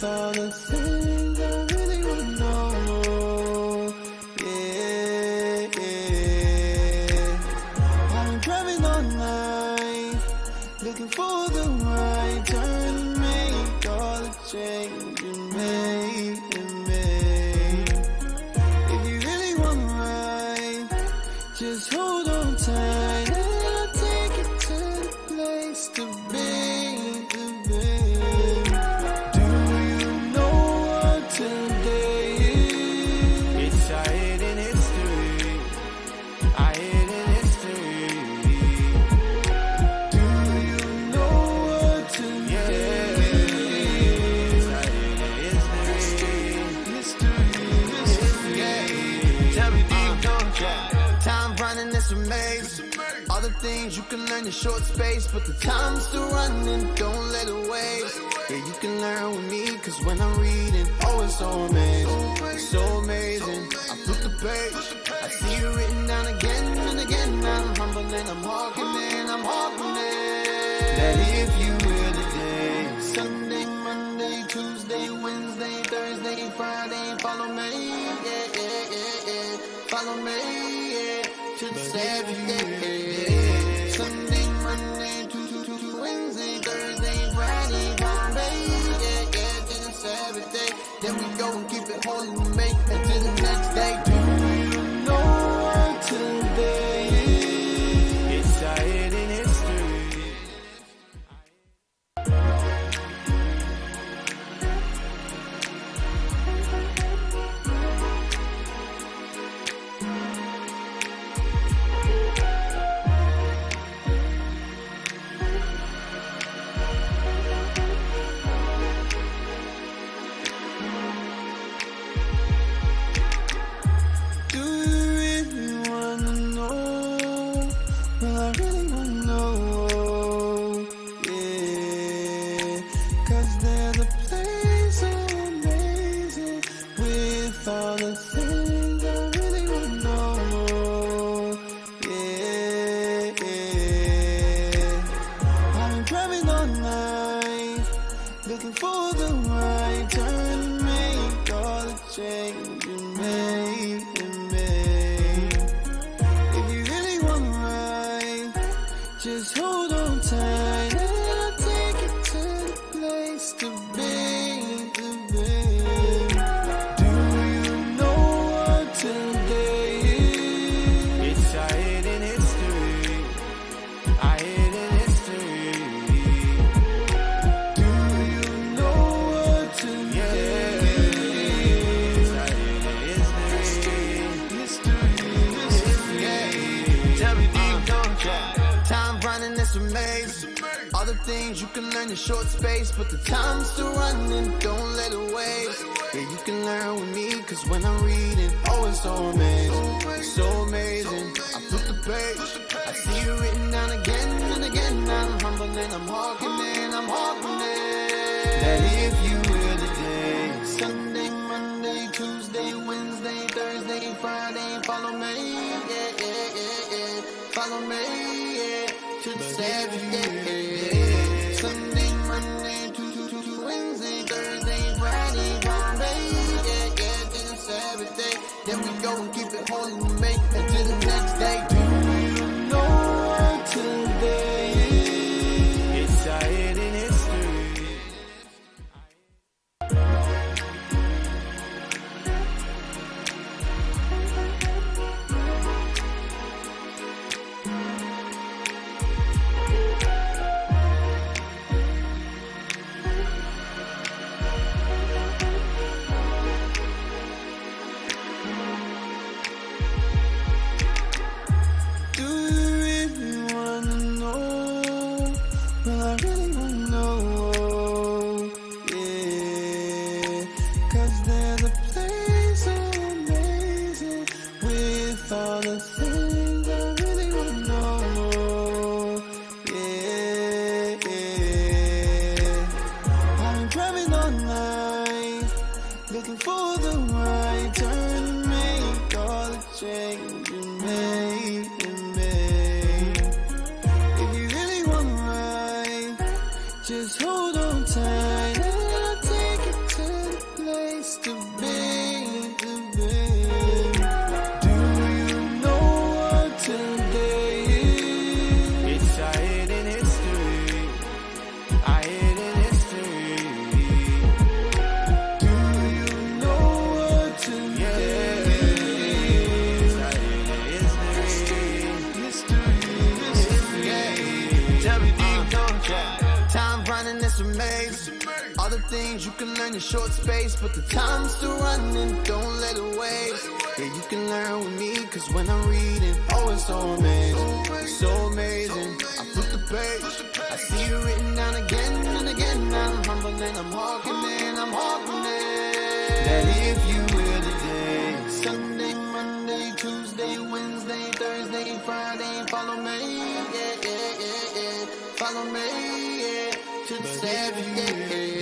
with all the things I really want to know. Yeah, yeah. I'm driving all night, looking for the right turn to make all the change you made. If you really want to ride, just hold on tight and I'll take you to the place to be. Do you know what today is? It's our hidden history. Our hidden history. Do you know what today is? It's our hidden history. History. Tell me, do you know? Time running is amazing. All the things you can learn in short space, but the time's still running, don't let it waste. Yeah, you can learn with me, cause when I'm reading, oh, it's so amazing, so amazing. I flip the page, I see it written down again and again. I'm humble and I'm hearkening, that if you will today, Sunday, Monday, Tuesday, Wednesday, Thursday, Friday, follow me, yeah. follow me, yeah, to the Saturday. Sunday, Monday, Tuesday, Wednesday, Thursday, Friday, follow me, Yeah, to the Saturday. Then we go and keep it holy and make it to the next day. Do you know what today is? It's our hidden history. Do you really wanna know? Well, I really wanna know, yeah. Cause there's a place so amazing with all the things I really wanna know, yeah. I've been driving all night, looking for the right turn to make all the change you made. If you really want to ride, just hold on tight and I'll take you to the place to be. Do you know what today is? It's our hidden history. Our hidden history. Do you know what today is? It's our hidden history. History. Tell me, do you know? Time running is amazing. All the things you can learn in short space, but the time's still running, don't let it waste. Yeah, you can learn with me, cause when I'm reading, oh, it's so amazing, so amazing. I flip the page, I see it written down again and again. I'm humble and I'm hearkening, that if you will today, Sunday, Monday, Tuesday, Wednesday, Thursday, Friday, follow me, yeah. Follow me, yeah, to the Saturday. Sunday, Monday, Tuesday, Wednesday, Thursday, Friday, follow me, Yeah, to the Saturday. Then we go and keep it holy and make it to the next day. Do you know what today is? It's our hidden history. Do you really wanna know? Well, I really wanna know, yeah. Cause there's a place so amazing with all the things I really wanna know, yeah. I've been driving all night, looking for the right turn to make all the change you made. If you really want to ride, just hold on tight and I'll take you to things you can learn in short space, but the time's still running, don't let it waste. Yeah, you can learn with me, cause when I'm reading, oh, it's so amazing, it's so amazing. I flip the page, I see it written down again and again. I'm humble and I'm walking in, that if you will today, Sunday, Monday, Tuesday, Wednesday, Thursday, Friday, follow me, yeah, follow me, yeah, to the Sabbath, yeah.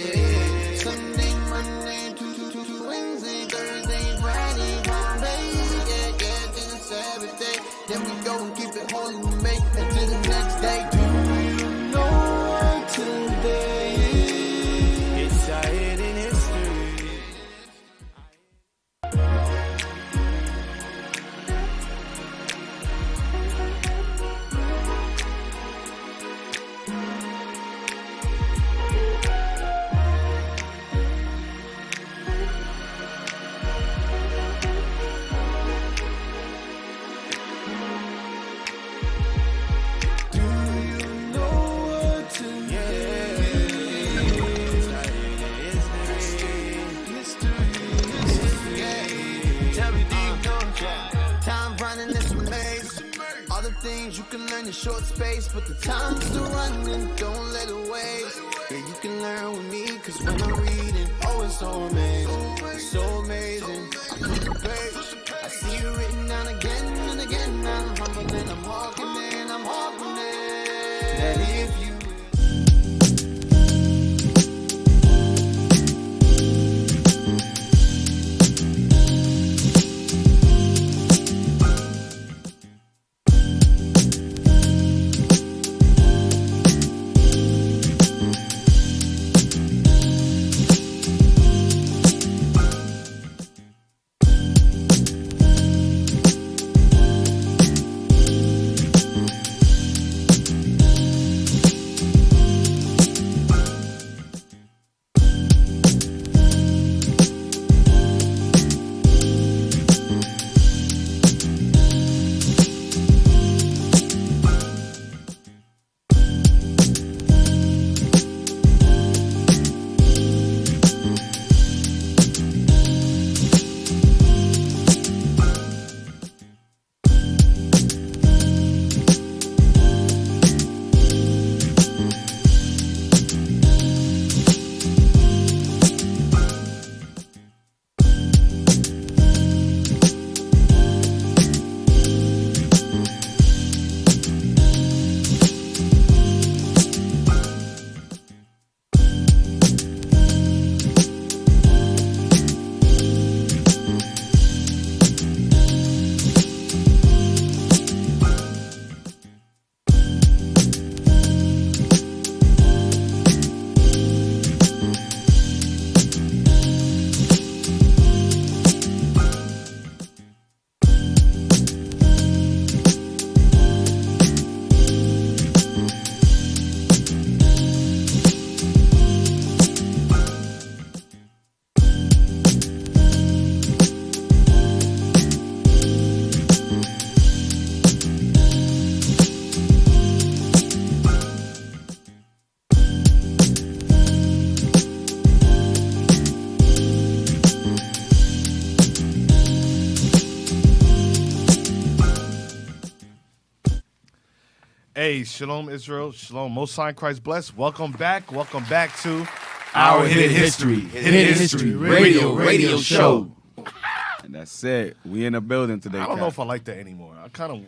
Sunday, Monday, Tuesday, Wednesday, Thursday, Friday, follow me, yeah, to the Sabbath day. Then we go and keep it holy and make it to the next day. Do you know what today is? It's our hidden history. Things you can learn in short space, but the time's still running, don't let it waste. Yeah, you can learn with me, cause when I'm reading, oh, it's so amazing, it's so amazing. I flip the page, I see it written down again and again. I'm humble and I'm walking in, that if you Hey, Shalom Israel, Shalom Most High Christ bless. Welcome back to our Hidden History radio show. And that's it. We in the building today. I don't know if I like that anymore. I kind of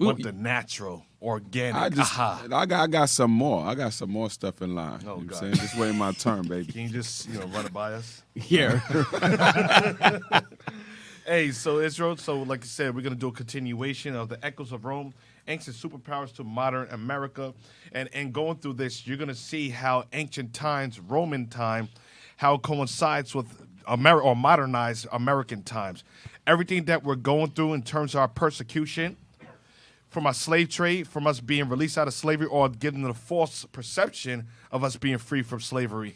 want the natural, organic. I got some more. I got some more stuff in line. Oh, you know what I'm God. saying? Just waiting my turn, baby. Can you just run it by us? Yeah. Hey, so Israel, like I said, we're going to do a continuation of the Echoes of Rome, Ancient Superpowers to Modern America. And going through this, you're going to see how ancient times, Roman time, how it coincides with modernized American times. Everything that we're going through in terms of our persecution, from our slave trade, from us being released out of slavery, or getting the false perception of us being free from slavery.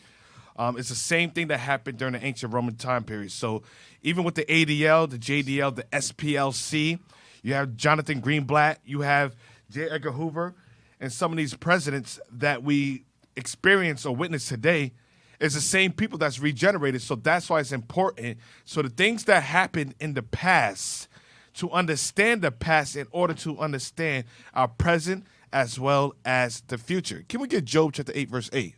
It's the same thing that happened during the ancient Roman time period. So even with the ADL, the JDL, the SPLC, you have Jonathan Greenblatt, you have J. Edgar Hoover, and some of these presidents that we experience or witness today, It's the same people that's regenerated, so that's why it's important. So the things that happened in the past, to understand the past in order to understand our present as well as the future. Can we get Job chapter 8, verse 8?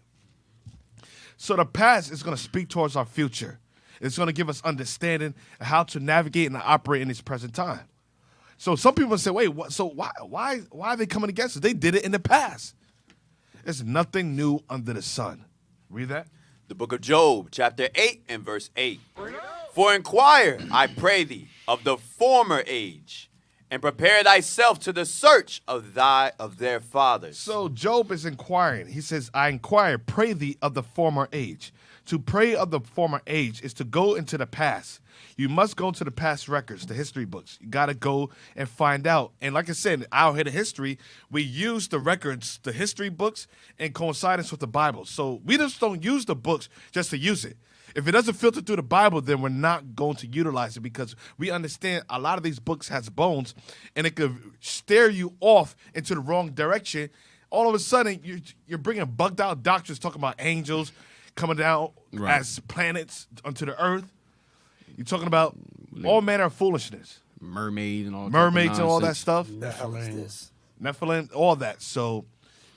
So the past is going to speak towards our future. It's going to give us understanding of how to navigate and operate in this present time. So some people say, wait, why are they coming against us? They did it in the past. There's nothing new under the sun. Read that. The book of Job, chapter 8 and verse 8. For inquire, I pray thee, of the former age, and prepare thyself to the search of their fathers. So Job is inquiring. He says, I inquire, pray thee of the former age. To pray of the former age is to go into the past. You must go to the past records, the history books. You got to go and find out. And like I said, our hidden history, we use the records, the history books, in coincidence with the Bible. So we just don't use the books just to use it. If it doesn't filter through the Bible, then we're not going to utilize it because we understand a lot of these books has bones, and it could steer you off into the wrong direction. All of a sudden, you're bringing bugged out doctrines talking about angels coming down as planets onto the earth. You're talking about all manner of foolishness. Mermaids and all that stuff. Nephilim, all that. So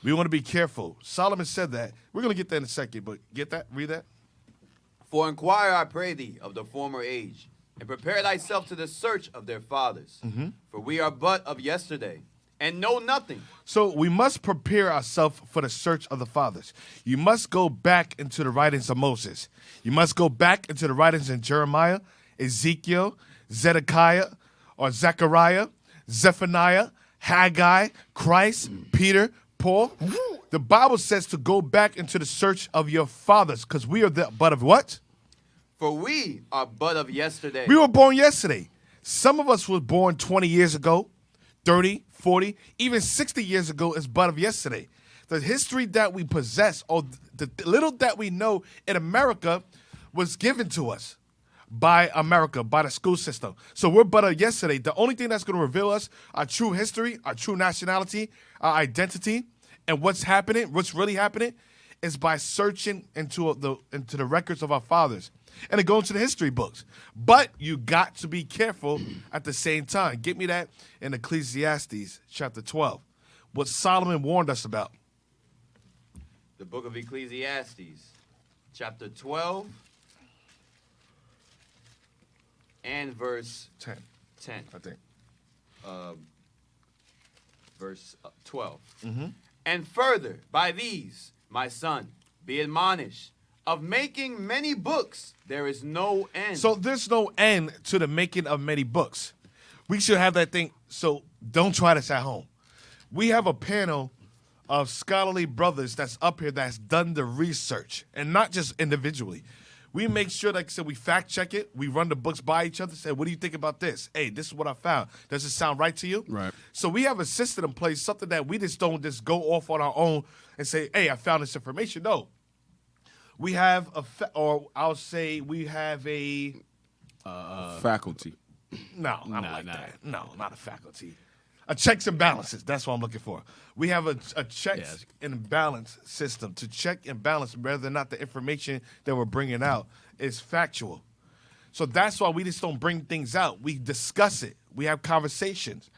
we want to be careful. Solomon said that. We're going to get that in a second, but get that? Read that. For inquire, I pray thee, of the former age, and prepare thyself to the search of their fathers. Mm-hmm. For we are but of yesterday, and know nothing. So we must prepare ourselves for the search of the fathers. You must go back into the writings of Moses. You must go back into the writings in Jeremiah, Ezekiel, Zedekiah, or Zechariah, Zephaniah, Haggai, Christ, Peter, Paul. The Bible says to go back into the search of your fathers, because we are the but of what? For we are but of yesterday. We were born yesterday. Some of us were born 20 years ago, 30, 40, even 60 years ago is but of yesterday. The history that we possess, or the little that we know in America, was given to us by America, by the school system. So we're but of yesterday. The only thing that's going to reveal us our true history, our true nationality, our identity, and what's happening, what's really happening, is by searching into the records of our fathers and to go into the history books. But you got to be careful at the same time. Get me that in Ecclesiastes chapter 12, what Solomon warned us about. The book of Ecclesiastes, chapter 12, and verse 10, I think. Verse 12. Mm-hmm. And further, by these, my son, be admonished, of making many books, there is no end. So there's no end to the making of many books. We should have that thing. So don't try this at home. We have a panel of scholarly brothers that's up here that's done the research, and not just individually. We make sure, like I said, we fact check it. We run the books by each other. Say, what do you think about this? Hey, this is what I found. Does it sound right to you? Right. So we have a system in place, something that we just don't just go off on our own and say, hey, I found this information. No. We have we have a faculty. No, I don't like that. No, not a faculty. A checks and balances. That's what I'm looking for. We have a checks and balance system to check and balance whether or not the information that we're bringing out is factual. So that's why we just don't bring things out. We discuss it. We have conversations.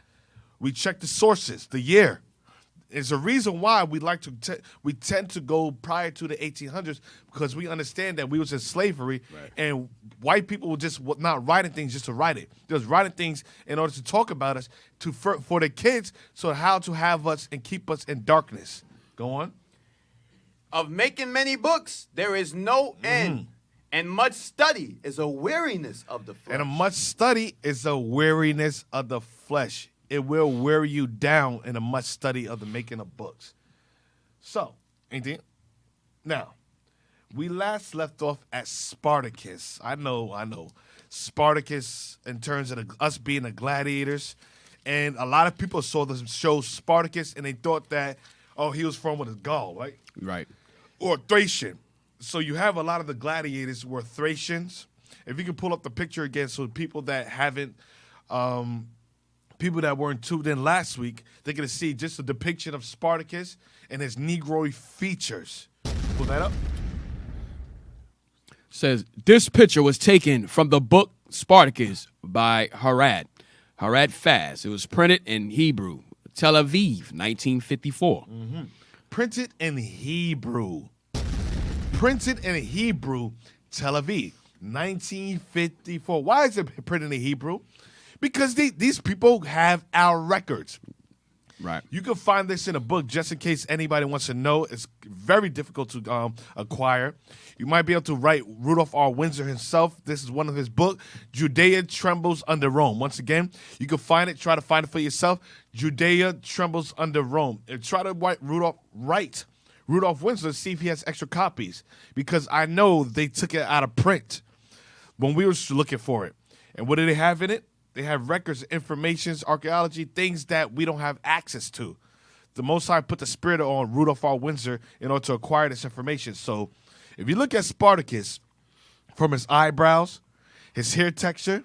We check the sources, the year. There's a reason why we like to we tend to go prior to the 1800s, because we understand that we was in slavery, and white people were just not writing things just to write it. They was writing things in order to talk about us for the kids, so how to have us and keep us in darkness. Go on. Of making many books, there is no end, and much study is a weariness of the flesh. And a much study is a weariness of the flesh. It will wear you down in a much study of the making of books. So, anything? Now, we last left off at Spartacus. I know. Spartacus, in terms of us being the gladiators. And a lot of people saw the show Spartacus, and they thought that, he was from with a Gaul, right? Right. Or Thracian. So you have a lot of the gladiators were Thracians. If you can pull up the picture again, so people that haven't... people that weren't tuned in last week, they're going to see just a depiction of Spartacus and his Negroid features. Pull that up. says, this picture was taken from the book Spartacus by Harad Faz. It was printed in Hebrew. Tel Aviv, 1954. Mm-hmm. Printed in Hebrew. Printed in Hebrew, Tel Aviv, 1954. Why is it printed in Hebrew? Because these people have our records. Right. You can find this in a book just in case anybody wants to know. It's very difficult to acquire. You might be able to write Rudolph R. Windsor himself. This is one of his books, Judea Trembles Under Rome. Once again, you can find it. Try to find it for yourself. Judea Trembles Under Rome. And try to write Rudolph Windsor, see if he has extra copies. Because I know they took it out of print when we were looking for it. And what did they have in it? They have records, informations, archaeology, things that we don't have access to. The Most High put the spirit on Rudolph R. Windsor in order to acquire this information. So if you look at Spartacus, from his eyebrows, his hair texture,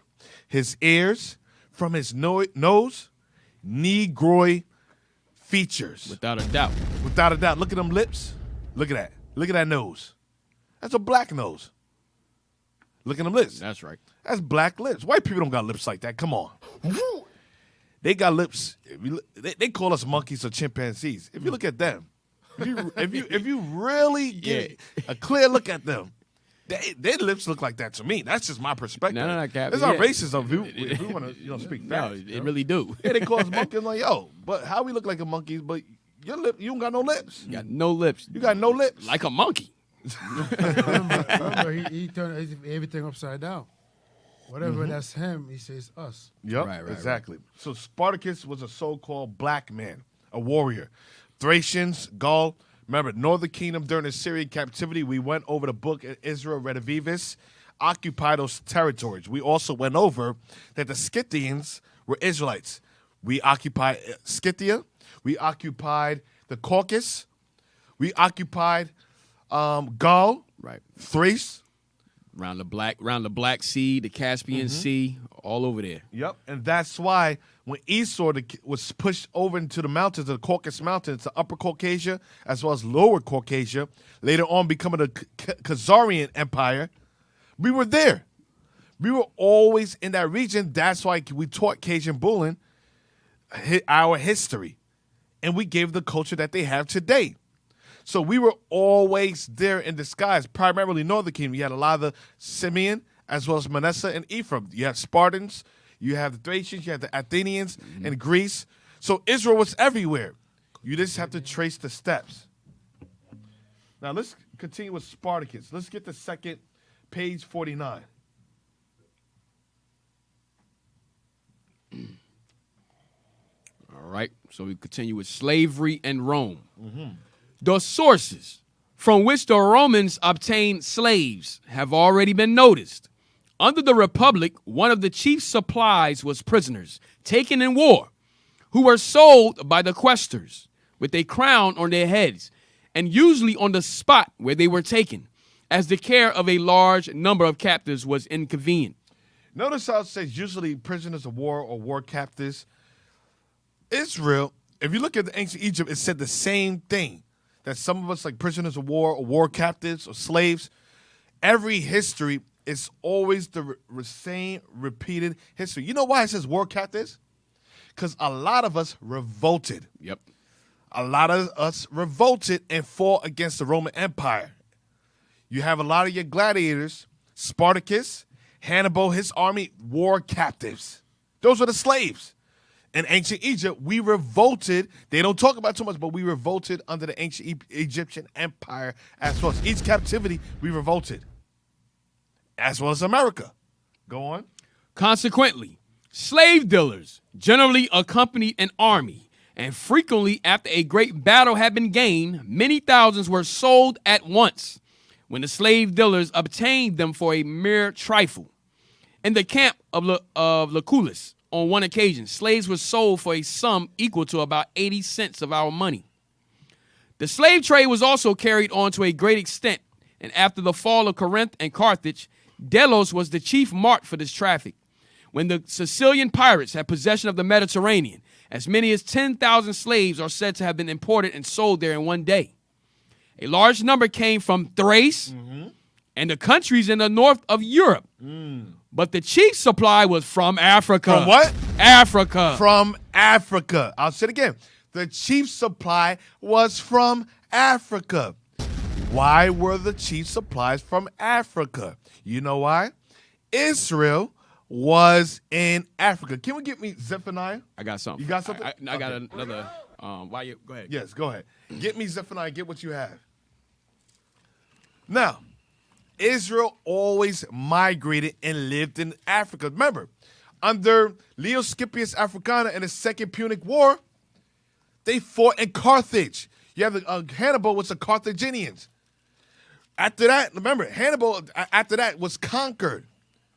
his ears, from his nose, Negroid features. Without a doubt. Without a doubt. Look at them lips. Look at that. Look at that nose. That's a black nose. Look at them lips. That's right. That's black lips. White people don't got lips like that. Come on. They got lips. They call us monkeys or chimpanzees. If you look at them, if you really get a clear look at them, their lips look like that to me. That's just my perspective. No, Cap. It's not racism. If we want to speak facts. No, it really do. Yeah, they call us monkeys. I'm like, yo, but how we look like a monkeys, but your lip, you don't got no lips. You got no lips. You got no lips. Like a monkey. remember he turned everything upside down. Whatever that's him, he says us. Yep, Right, exactly. So Spartacus was a so-called black man, a warrior. Thracians, Gaul. Remember, Northern Kingdom during the Syrian captivity, we went over the book in Israel Redivivis, occupied those territories. We also went over that the Scythians were Israelites. We occupied Scythia. We occupied the Caucasus. We occupied Gaul, Right. Thrace. Around the Black Sea, the Caspian Sea, all over there. Yep, and that's why when Esau was pushed over into the mountains, the Caucasus Mountains, to Upper Caucasia as well as Lower Caucasia, later on becoming the Khazarian Empire, we were there. We were always in that region. That's why we taught Cajun Bullen our history, and we gave the culture that they have today. So we were always there in disguise, primarily Northern Kingdom. You had a lot of the Simeon, as well as Manasseh and Ephraim. You have Spartans, you have the Thracians, you have the Athenians and Greece. So Israel was everywhere. You just have to trace the steps. Now let's continue with Spartacus. Let's get the second page 49. All right, so we continue with slavery and Rome. The sources from which the Romans obtained slaves have already been noticed. Under the Republic, one of the chief supplies was prisoners taken in war, who were sold by the quaestors with a crown on their heads, and usually on the spot where they were taken, as the care of a large number of captives was inconvenient. Notice how it says usually prisoners of war or war captives. Israel, if you look at the ancient Egypt, it said the same thing. That some of us, like prisoners of war or war captives or slaves, every history is always the same repeated history. You know why it says war captives? Because a lot of us revolted. Yep. A lot of us revolted and fought against the Roman Empire. You have a lot of your gladiators, Spartacus, Hannibal, his army, war captives. Those were the slaves. In ancient Egypt, we revolted. They don't talk about too much, but we revolted under the ancient Egyptian empire as well. Each captivity, we revolted. As well as America. Go on. Consequently, slave dealers generally accompanied an army, and frequently after a great battle had been gained, many thousands were sold at once, when the slave dealers obtained them for a mere trifle. In the camp of Lucullus, on one occasion, slaves were sold for a sum equal to about 80 cents of our money. The slave trade was also carried on to a great extent, and after the fall of Corinth and Carthage, Delos was the chief mart for this traffic. When the Sicilian pirates had possession of the Mediterranean, as many as 10,000 slaves are said to have been imported and sold there in one day. A large number came from Thrace, and the countries in the north of Europe. But the chief supply was from Africa. From what? Africa. From Africa. I'll say it again. The chief supply was from Africa. Why were the chief supplies from Africa? You know why? Israel was in Africa. Can we get me Zephaniah? I got something. You got something? I got another. Go ahead. Yes, go ahead. Get me Zephaniah. Get what you have. Now, Israel always migrated and lived in Africa. Remember, under Leo Scipius Africana in the Second Punic War, they fought in Carthage. You have Hannibal was the Carthaginians. After that, remember, Hannibal, after that, was conquered.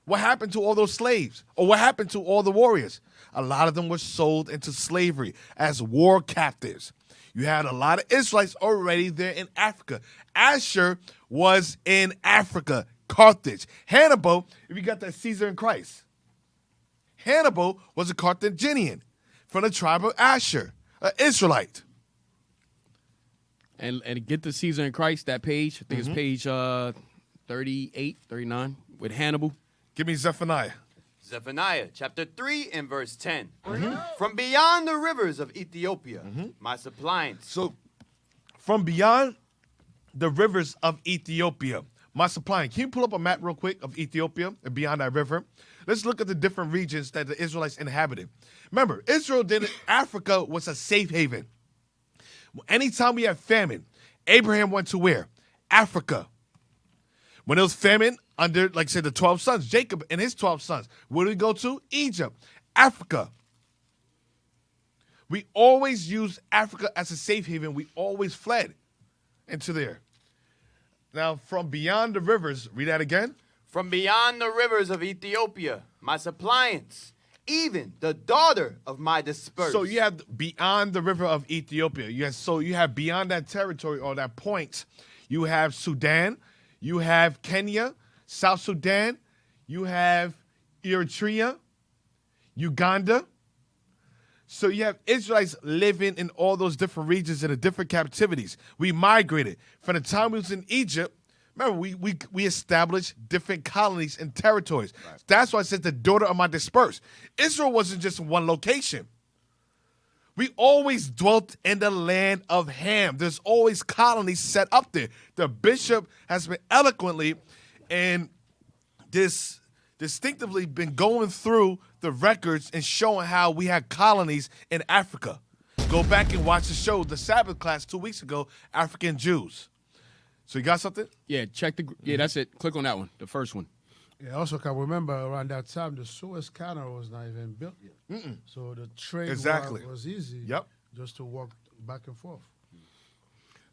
What happened to all those slaves? Or what happened to all the warriors? A lot of them were sold into slavery as war captives. You had a lot of Israelites already there in Africa. Asher was in Africa, Carthage. Hannibal, if you got that Caesar in Christ, Hannibal was a Carthaginian from the tribe of Asher, an Israelite. And get the Caesar in Christ, that page. I think it's page 38, 39 with Hannibal. Give me Zephaniah. Zephaniah chapter 3 and verse 10. From beyond the rivers of Ethiopia, my suppliants. So, from beyond the rivers of Ethiopia, my supplying. Can you pull up a map real quick of Ethiopia and beyond that river? Let's look at the different regions that the Israelites inhabited. Remember, Africa was a safe haven. Anytime we have famine, Abraham went to where? Africa. When there was famine under, like I said, the 12 sons, Jacob and his 12 sons, where did we go to? Egypt, Africa. We always used Africa as a safe haven. We always fled into there. Now, from beyond the rivers, read that again. From beyond the rivers of Ethiopia, my suppliants, even the daughter of my dispersed. So you have beyond the river of Ethiopia. You have beyond that territory or that point, you have Sudan, you have Kenya, South Sudan, you have Eritrea, Uganda. So you have Israelites living in all those different regions in the different captivities. We migrated. From the time we was in Egypt, remember, we established different colonies and territories. Right. That's why I said the daughter of my dispersed. Israel wasn't just one location. We always dwelt in the land of Ham. There's always colonies set up there. The bishop has been eloquently and distinctively been going through the records and showing how we had colonies in Africa. Go back and watch the show, the Sabbath class 2 weeks ago, African Jews. So you got something? Yeah, that's it. Click on that one, the first one. Yeah, also can remember around that time the Suez Canal was not even built yet. So the trade was easy. Yep. Just to walk back and forth.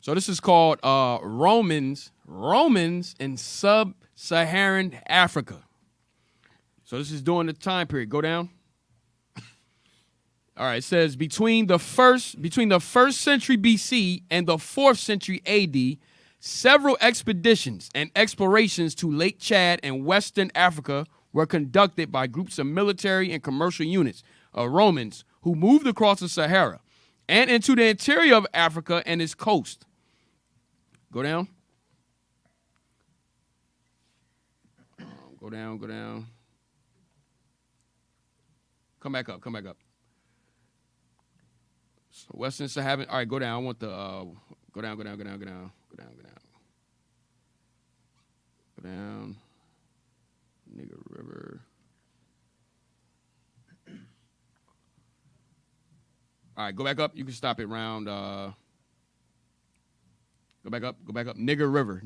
So this is called Romans in sub-Saharan Africa. So this is during the time period. Go down. All right, it says between the first century BC and the 4th century AD, several expeditions and explorations to Lake Chad and Western Africa were conducted by groups of military and commercial units of Romans who moved across the Sahara and into the interior of Africa and its coast. Go down. Go down. Come back up. So Western Sahara. All right, go down. I want the go down. Go down. Nigger River. All right, go back up. You can stop it around. Go back up. Nigger River.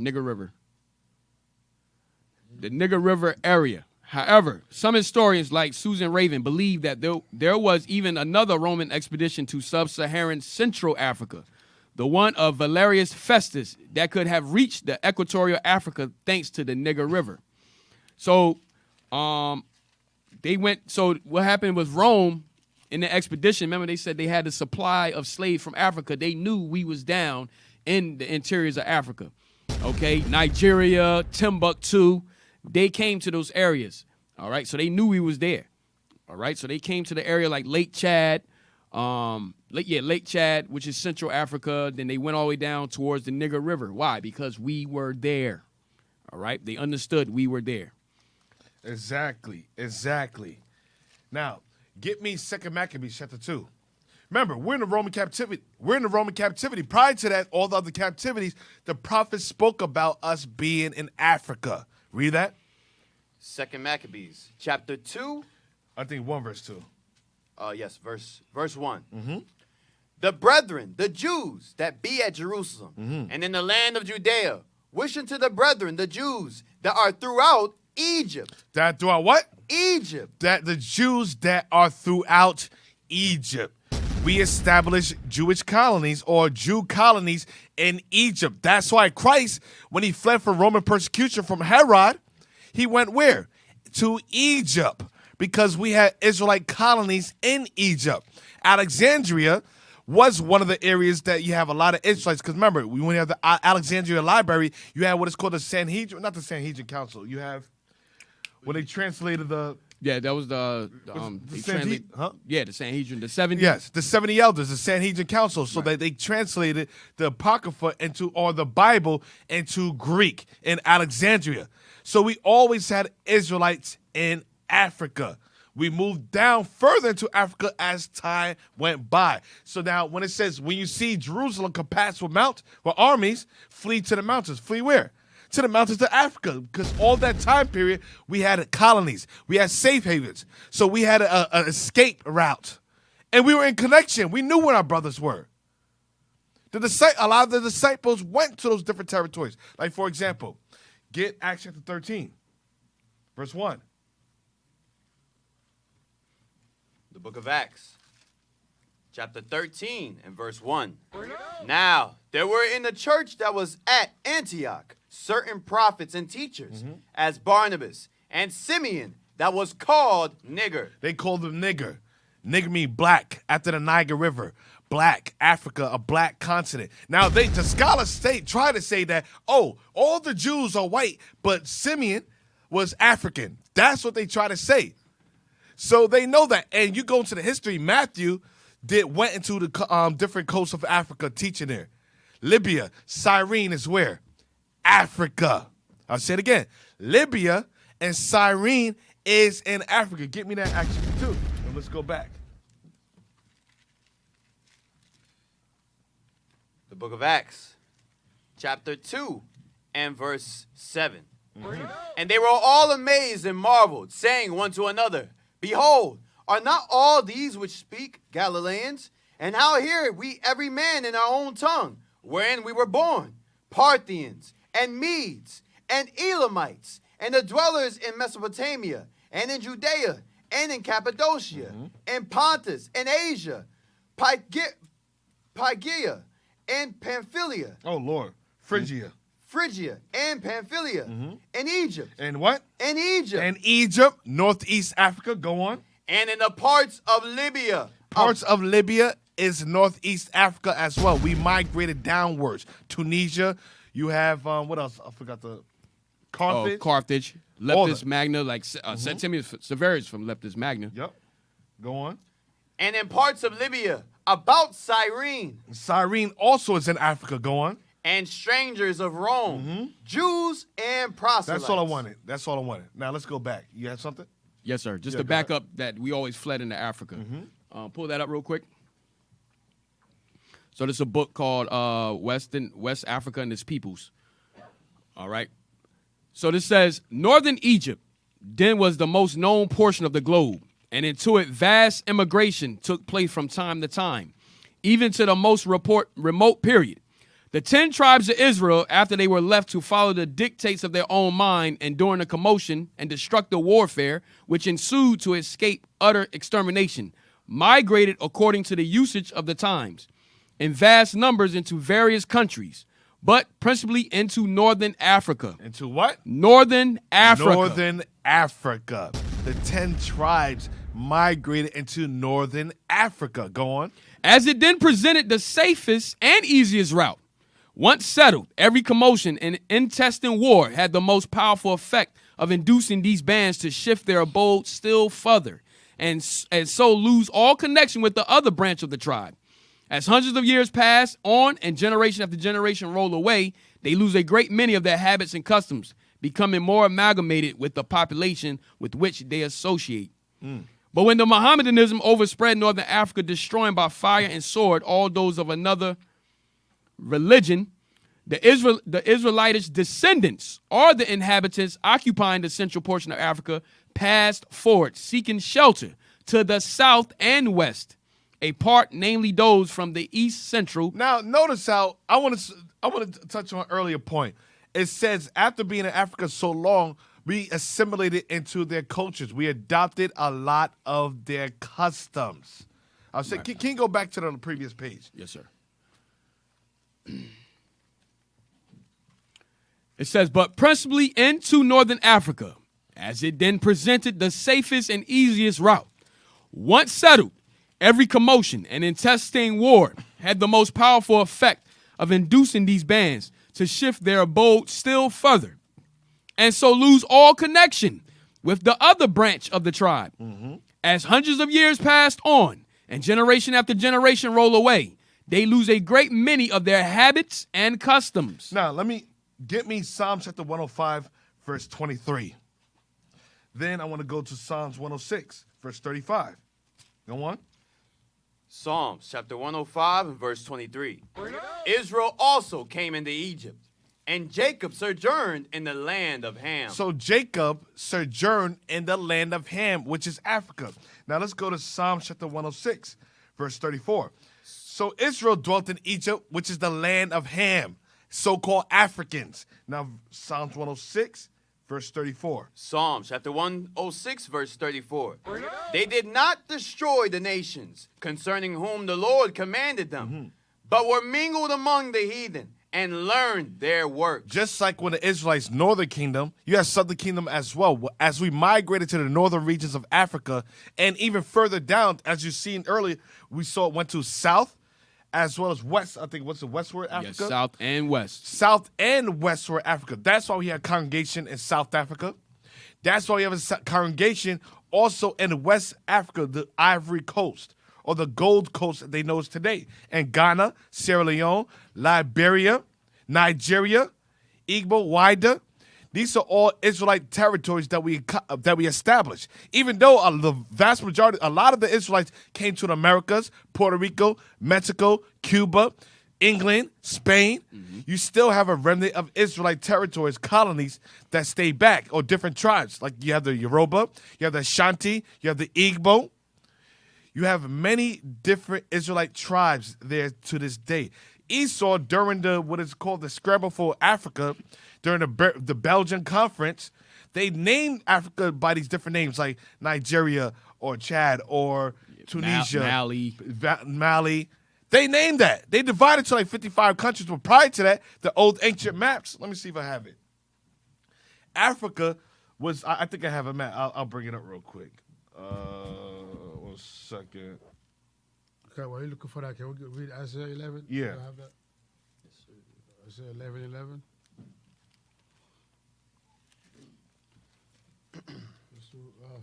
The Nigger River area. However, some historians like Susan Raven believe that there was even another Roman expedition to sub-Saharan Central Africa, the one of Valerius Festus, that could have reached the equatorial Africa thanks to the Nigger River. So they went. So what happened was Rome in the expedition, remember they said they had a supply of slaves from Africa. They knew we was down in the interiors of Africa. Okay, Nigeria, Timbuktu, they came to those areas. All right, so they knew we was there. All right, so they came to the area like Lake Chad, Lake Chad, which is Central Africa. Then they went all the way down towards the Nigger River. Why? Because we were there. All right? They understood we were there. Exactly. Now, get me 2 Maccabees chapter 2. Remember, we're in the Roman captivity. Prior to that, all the other captivities, the prophets spoke about us being in Africa. Read that. 2 Maccabees, chapter 2. I think 1 verse 2. Yes, verse 1. Mm-hmm. The brethren, the Jews that be at Jerusalem and in the land of Judea, wish unto the brethren, the Jews that are throughout Egypt. That throughout what? Egypt. That the Jews that are throughout Egypt. We established Jewish colonies or Jew colonies in Egypt. That's why Christ, when he fled from Roman persecution from Herod, he went where? To Egypt, because we had Israelite colonies in Egypt. Alexandria was one of the areas that you have a lot of Israelites. Because remember, when you have the Alexandria Library, you have what is called the Sanhedrin, not the Sanhedrin Council. You have, when they translated the... Yeah, that was the Sanhedrin, the 70. Yes, the 70 elders, the Sanhedrin Council, so that they translated the Apocrypha or the Bible into Greek in Alexandria. So we always had Israelites in Africa. We moved down further into Africa as time went by. So now when it says, when you see Jerusalem compassed with armies, flee to the mountains. Flee where? To the mountains of Africa, because all that time period, we had colonies. We had safe havens. So we had an escape route. And we were in connection. We knew where our brothers were. A lot of the disciples went to those different territories. Like, for example, get Acts chapter 13, verse 1. The book of Acts, chapter 13 and verse 1. Now, there were in the church that was at Antioch certain prophets and teachers, as Barnabas and Simeon, that was called Nigger. They called him Nigger. Nigger mean black, after the Niger River. Black, Africa, a black continent. Now, the scholars try to say that, all the Jews are white, but Simeon was African. That's what they try to say. So they know that. And you go into the history, Matthew went into the different coasts of Africa teaching there. Libya, Cyrene is where? Africa. I'll say it again. Libya and Cyrene is in Africa. Get me that action too. And let's go back. The book of Acts, chapter 2 and verse 7. And they were all amazed and marveled, saying one to another, Behold, are not all these which speak Galileans? And how hear we every man in our own tongue, wherein we were born, Parthians, and Medes, and Elamites, and the dwellers in Mesopotamia, and in Judea, and in Cappadocia, and Pontus, and Asia, Phrygia, and Pamphylia. Oh, Lord. Phrygia. And Pamphylia, and Egypt. And what? And Egypt. And Egypt, northeast Africa. Go on. And in the parts of Libya. Parts of Libya is northeast Africa as well. We migrated downwards. Tunisia. You have, what else? I forgot the... Carthage. Carthage. Leptis Magna, like Septimius Severus from Leptis Magna. Yep. Go on. And in parts of Libya, about Cyrene. Cyrene also is in Africa. Go on. And strangers of Rome, Jews and proselytes. That's all I wanted. Now let's go back. You have something? Yes, sir. Just to back up that we always fled into Africa. Pull that up real quick. So this is a book called West Africa and Its Peoples. All right. So this says, Northern Egypt then was the most known portion of the globe, and into it vast immigration took place from time to time, even to the most remote period. The 10 tribes of Israel, after they were left to follow the dictates of their own mind, enduring the commotion and destructive warfare which ensued to escape utter extermination, migrated according to the usage of the times, in vast numbers into various countries, but principally into Northern Africa. Into what? Northern Africa. Northern Africa. The 10 tribes migrated into Northern Africa. Go on. As it then presented the safest and easiest route. Once settled, every commotion and intestine war had the most powerful effect of inducing these bands to shift their abode still further and so lose all connection with the other branch of the tribe. As hundreds of years pass on and generation after generation roll away, they lose a great many of their habits and customs, becoming more amalgamated with the population with which they associate. But when the Mohammedanism overspread northern Africa, destroying by fire and sword all those of another religion, the Israelitish descendants, or the inhabitants occupying the central portion of Africa, passed forward, seeking shelter to the south and west, a part, namely those from the east central. Now, notice how I want to touch on an earlier point. It says after being in Africa so long, we assimilated into their cultures. We adopted a lot of their customs. I'll say, can you go back to the previous page? Yes, sir. It says, but principally into northern Africa, as it then presented the safest and easiest route. Once settled, every commotion and intestine war had the most powerful effect of inducing these bands to shift their abode still further, and so lose all connection with the other branch of the tribe. As hundreds of years passed on, and generation after generation roll away, they lose a great many of their habits and customs. Now, get me Psalms chapter 105, verse 23. Then I want to go to Psalms 106, verse 35. Go on. Psalms chapter 105 and verse 23. Israel also came into Egypt, and Jacob sojourned in the land of Ham. So Jacob sojourned in the land of Ham, which is Africa. Now let's go to Psalms chapter 106, verse 34. So Israel dwelt in Egypt, which is the land of Ham, so-called Africans. Now Psalms 106, verse 34. Psalms chapter 106, verse 34. They did not destroy the nations concerning whom the Lord commanded them, but were mingled among the heathen and learned their works. Just like when the Israelites, northern kingdom, you have southern kingdom as well. As we migrated to the northern regions of Africa, and even further down, as you've seen earlier, we saw it went to south as well as west. I think what's the westward Africa? Yes, south and west. South and westward Africa. That's why we have congregation in South Africa. That's why we have a congregation also in West Africa, the Ivory Coast, or the Gold Coast that they know is today. And Ghana, Sierra Leone, Liberia, Nigeria, Igbo, Wida. These are all Israelite territories that we established. Even though the vast majority, a lot of the Israelites came to the Americas, Puerto Rico, Mexico, Cuba, England, Spain, you still have a remnant of Israelite territories, colonies that stay back, or different tribes. Like you have the Yoruba, you have the Ashanti, you have the Igbo. You have many different Israelite tribes there to this day. Esau, during what is called the Scramble for Africa, during the Belgian conference, they named Africa by these different names, like Nigeria or Chad or Tunisia, Mali. They named that. They divided to like 55 countries, but prior to that, the old ancient maps. Let me see if I have it. Africa was. I think I have a map. I'll bring it up real quick. 1 second. Okay, while you're looking for that, can we read Isaiah 11? Yeah. Do I have that? Isaiah 11:11.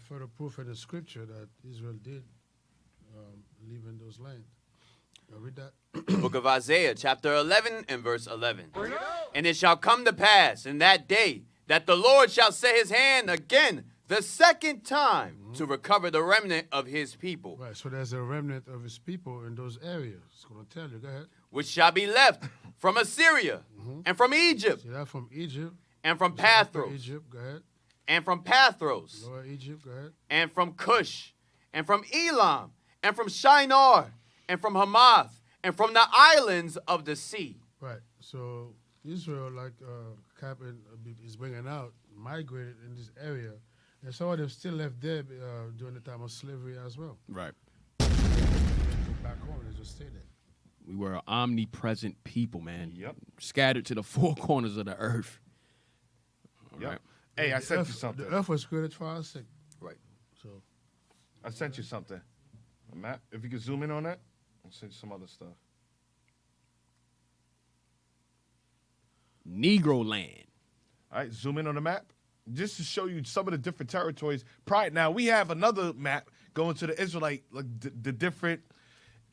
Further proof in the scripture that Israel did live in those lands. Read that. Book of Isaiah, chapter 11 and verse 11. And it shall come to pass in that day that the Lord shall set his hand again the second time to recover the remnant of his people. Right, so there's a remnant of his people in those areas. It's going to tell you. Go ahead. Which shall be left from Assyria and from Egypt. See that from Egypt. And from So after Pathros. Egypt, go ahead. And from Pathros. Lower Egypt, go ahead. And from Cush. And from Elam. And from Shinar. And from Hamath. And from the islands of the sea. Right. So Israel, like Captain is bringing out, migrated in this area. And some of them still left there during the time of slavery as well. Right. They go back home, they just stay there. We were an omnipresent people, man. Yep. Scattered to the four corners of the earth. All Yep. right. Hey, I sent you something. The earth was created for our sake. Right. So I sent you something. A map. If you could zoom in on that, I'll send you some other stuff. Negro land. All right, zoom in on the map. Just to show you some of the different territories. Now, we have another map going to the Israelite, like the different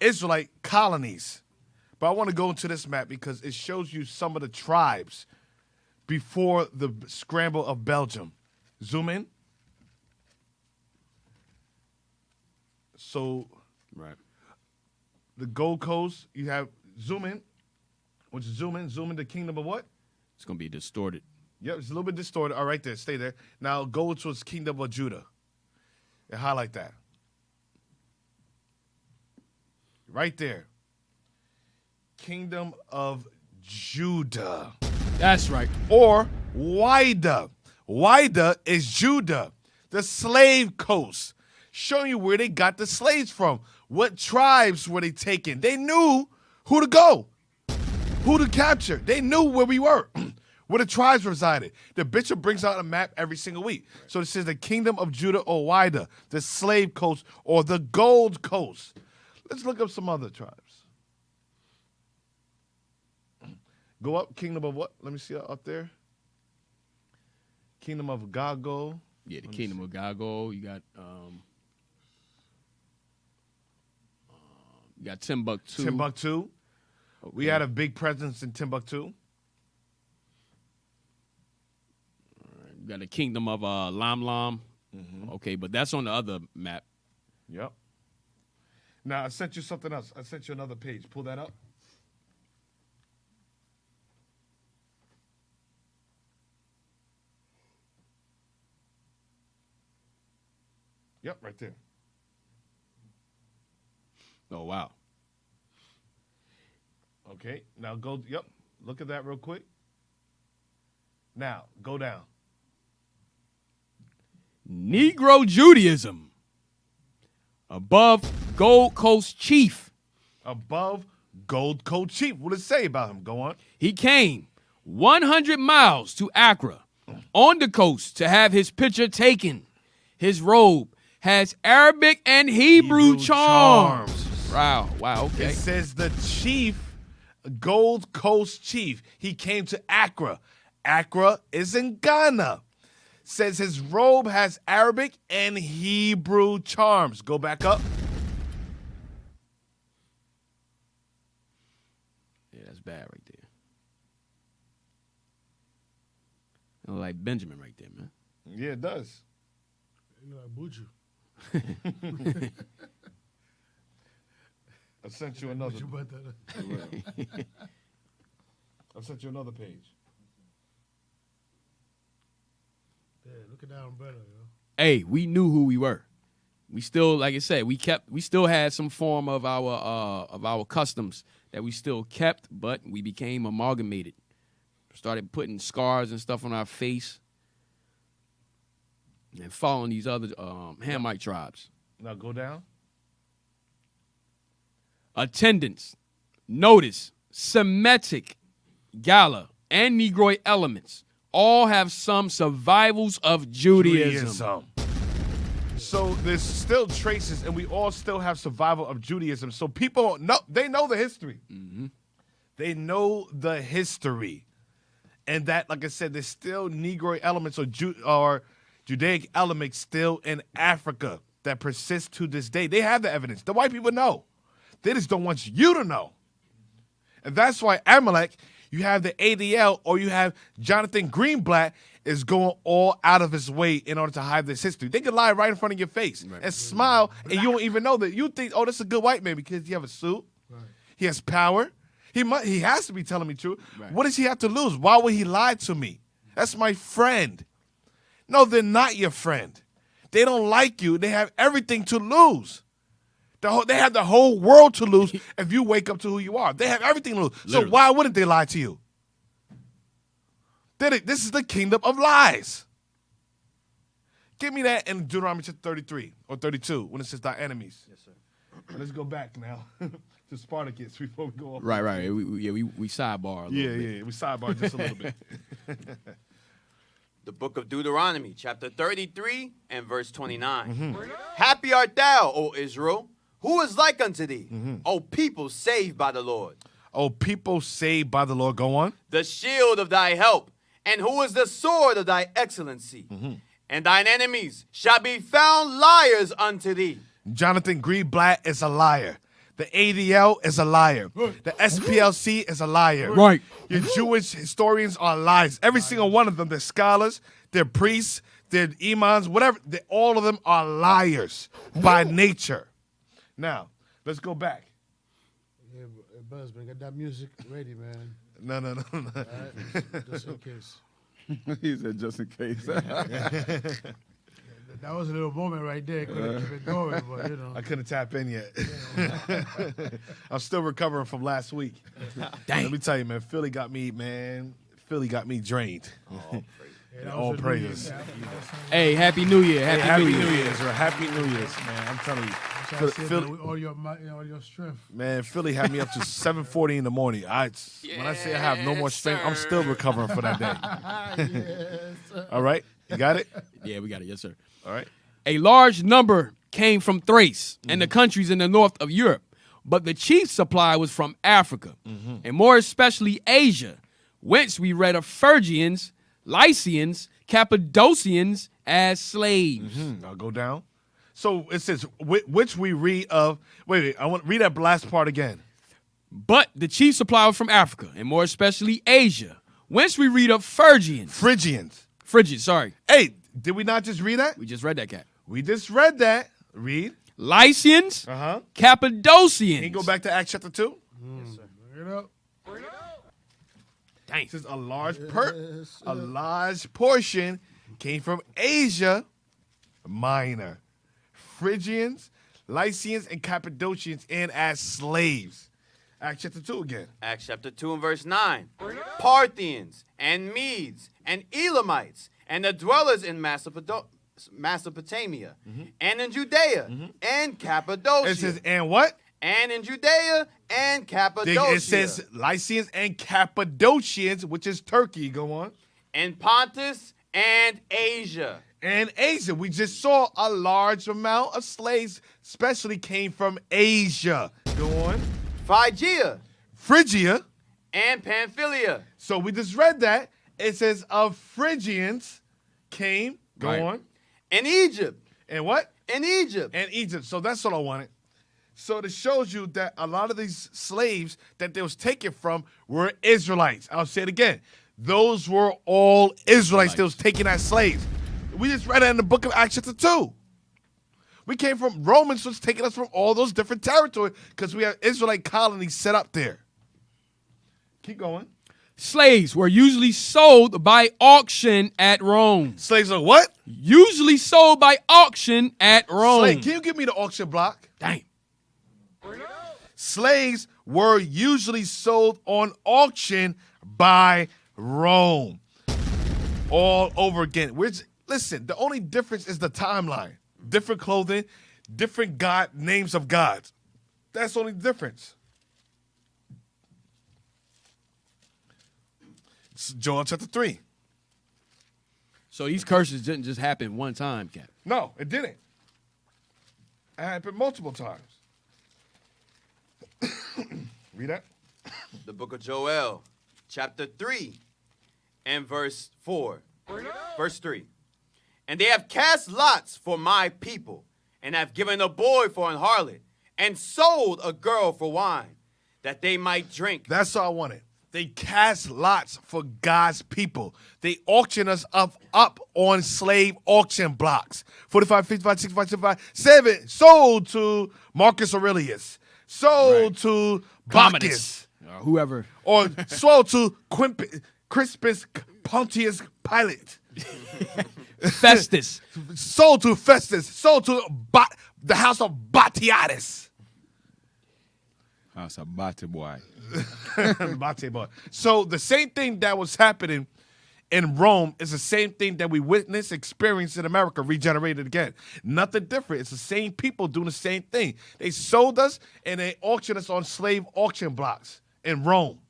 Israelite colonies. But I want to go into this map because it shows you some of the tribes before the scramble of Belgium. Zoom in. So, Right. the Gold Coast, you have zoom in. Which is zoom in the kingdom of what? It's going to be distorted. Yep, it's a little bit distorted. All right, there, stay there. Now go to its kingdom of Judah and highlight that. Right there. Kingdom of Judah. That's right. Or Wida. Wida is Judah, the slave coast. Showing you where they got the slaves from. What tribes were they taking? They knew who to go, who to capture. They knew where we were, where the tribes resided. The bishop brings out a map every single week. So it says the kingdom of Judah or Wida, the slave coast or the gold coast. Let's look up some other tribes. Go up, kingdom of what? Let me see up there. Kingdom of Gago. Yeah, the kingdom of Gago. You got Timbuktu. Timbuktu. Okay. We had a big presence in Timbuktu. You got the kingdom of Lam Lam. Okay, but that's on the other map. Yep. Now, I sent you something else. I sent you another page. Pull that up. Yep, right there. Oh, wow. Okay, now go, yep, look at that real quick. Now, go down. Negro Judaism. Above Gold Coast Chief. Above Gold Coast Chief. What does it say about him? Go on. He came 100 miles to Accra on the coast to have his picture taken. His robe has Arabic and Hebrew charms. Wow, okay. It says the chief, Gold Coast Chief, he came to Accra. Accra is in Ghana. Says his robe has Arabic and Hebrew charms. Go back up. Yeah, that's bad right there. I look like Benjamin right there, man. Yeah, it does. You like Buju. I sent you another. Buju Bantana. I sent you another page. Yeah, look at that umbrella, yo. Hey, we knew who we were. We still, like I said, we still had some form of our customs that we still kept, but we became amalgamated. Started putting scars and stuff on our face and following these other Hamite tribes. Now go down. Attendance, notice, Semitic, Gala, and Negroid elements all have some survivals of Judaism. So there's still traces, and we all still have survival of Judaism. So people know, they know the history. Mm-hmm. They know the history. And that, like I said, there's still Negroid elements or Judaic elements still in Africa that persist to this day. They have the evidence. The white people know. They just don't want you to know. And that's why Amalek, you have the ADL, or you have Jonathan Greenblatt is going all out of his way in order to hide this history. They can lie right in front of your face and smile, and you don't even know that. You think, oh, this is a good white man because he have a suit. Right. He has power. He has to be telling me truth. Right. What does he have to lose? Why would he lie to me? That's my friend. No, they're not your friend. They don't like you. They have everything to lose. They have the whole world to lose if you wake up to who you are. They have everything to lose. Literally. So why wouldn't they lie to you? This is the kingdom of lies. Give me that in Deuteronomy chapter 33 or 32 when it says thy enemies. Yes, sir. Let's go back now to Spartacus before we go off. Right. We sidebar a little bit. Yeah, we sidebar just a little bit. The book of Deuteronomy, chapter 33 and verse 29. Mm-hmm. Happy art thou, O Israel. Who is like unto thee, O people saved by the Lord? O people saved by the Lord. Go on. The shield of thy help, and who is the sword of thy excellency? Mm-hmm. And thine enemies shall be found liars unto thee. Jonathan Greenblatt is a liar. The ADL is a liar. The SPLC is a liar. Right. Your Jewish historians are liars. Every single one of them. They're scholars. They're priests. They're imams. Whatever. All of them are liars by nature. Now, let's go back. Yeah, Buzz, man, get that music ready, man. No. All right? Just in case. He said just in case. That was a little moment right there. Couldn't keep it going, but you know. I couldn't tap in yet. I'm still recovering from last week. Dang. Let me tell you, man, Philly got me drained. Yeah, All praises. Hey, Happy New Year. Happy New New Year. Year's, bro. Happy New Year's, man. I'm telling you. Philly, With all your strength. man, Philly had me up to 7:40 in the morning. When I say I have no more strength, I'm still recovering for that day. Yes. All right? You got it? Yeah, we got it. Yes, sir. All right. A large number came from Thrace and the countries in the north of Europe, but the chief supply was from Africa, and more especially Asia, whence we read of Phrygians, Lycians, Cappadocians as slaves. I'll go down. So it says, which we read of. Wait, I want to read that last part again. But the chief supply was from Africa, and more especially Asia, whence we read of Phrygians. Phrygians. Phrygians, sorry. Hey, did we not just read that? We just read that, Cap. We just read that. Read. Lycians, Uh-huh. Cappadocians. Can you go back to Acts chapter 2? Yes, sir. Bring it up. Dang. It says a large portion came from Asia Minor. Phrygians, Lycians, and Cappadocians, and as slaves. Acts chapter 2 again. Acts chapter 2 and verse 9. Parthians and Medes and Elamites and the dwellers in Mesopotamia and in Judea and Cappadocia. It says, and what? And in Judea and Cappadocia. It says Lycians and Cappadocians, which is Turkey. Go on. and Pontus and Asia. And Asia. We just saw a large amount of slaves, especially came from Asia. Go on. Phrygia Phrygia. and Pamphylia. So we just read that. It says of Phrygians came. Go Right. on. And Egypt. And what? And Egypt. And Egypt. So that's all I wanted. So it shows you that a lot of these slaves that they was taken from were Israelites. I'll say it again. Those were all Israelites that was taken as slaves. We just read it in the book of Acts chapter 2. We came from Romans was taking us from all those different territories because we have Israelite colonies set up there. Keep going. Slaves were usually sold by auction at Rome. Slaves are what? Usually sold by auction at Rome. Slave. Can you give me the auction block? Dang. Slaves were usually sold on auction by Rome. All over again. Listen, the only difference is the timeline. Different clothing, different god names of gods. That's the only difference. It's Joel chapter 3. So these curses didn't just happen one time, Cap. No, it didn't. It happened multiple times. Read that. The book of Joel, chapter 3 and verse 4. Verse 3. And they have cast lots for my people, and have given a boy for an harlot, and sold a girl for wine, that they might drink. That's all I wanted. They cast lots for God's people. They auction us up on slave auction blocks. 45, 55, 65, 65, 7. Sold to Marcus Aurelius. Sold to Bacchus. Whoever. Or sold to Crispus Pontius Pilate. Festus. Sold to Festus. Sold to the house of Batiatus. That's a bate boy. Bate boy. So the same thing that was happening in Rome is the same thing that we witnessed, experienced in America, regenerated again. Nothing different. It's the same people doing the same thing. They sold us and they auctioned us on slave auction blocks in Rome.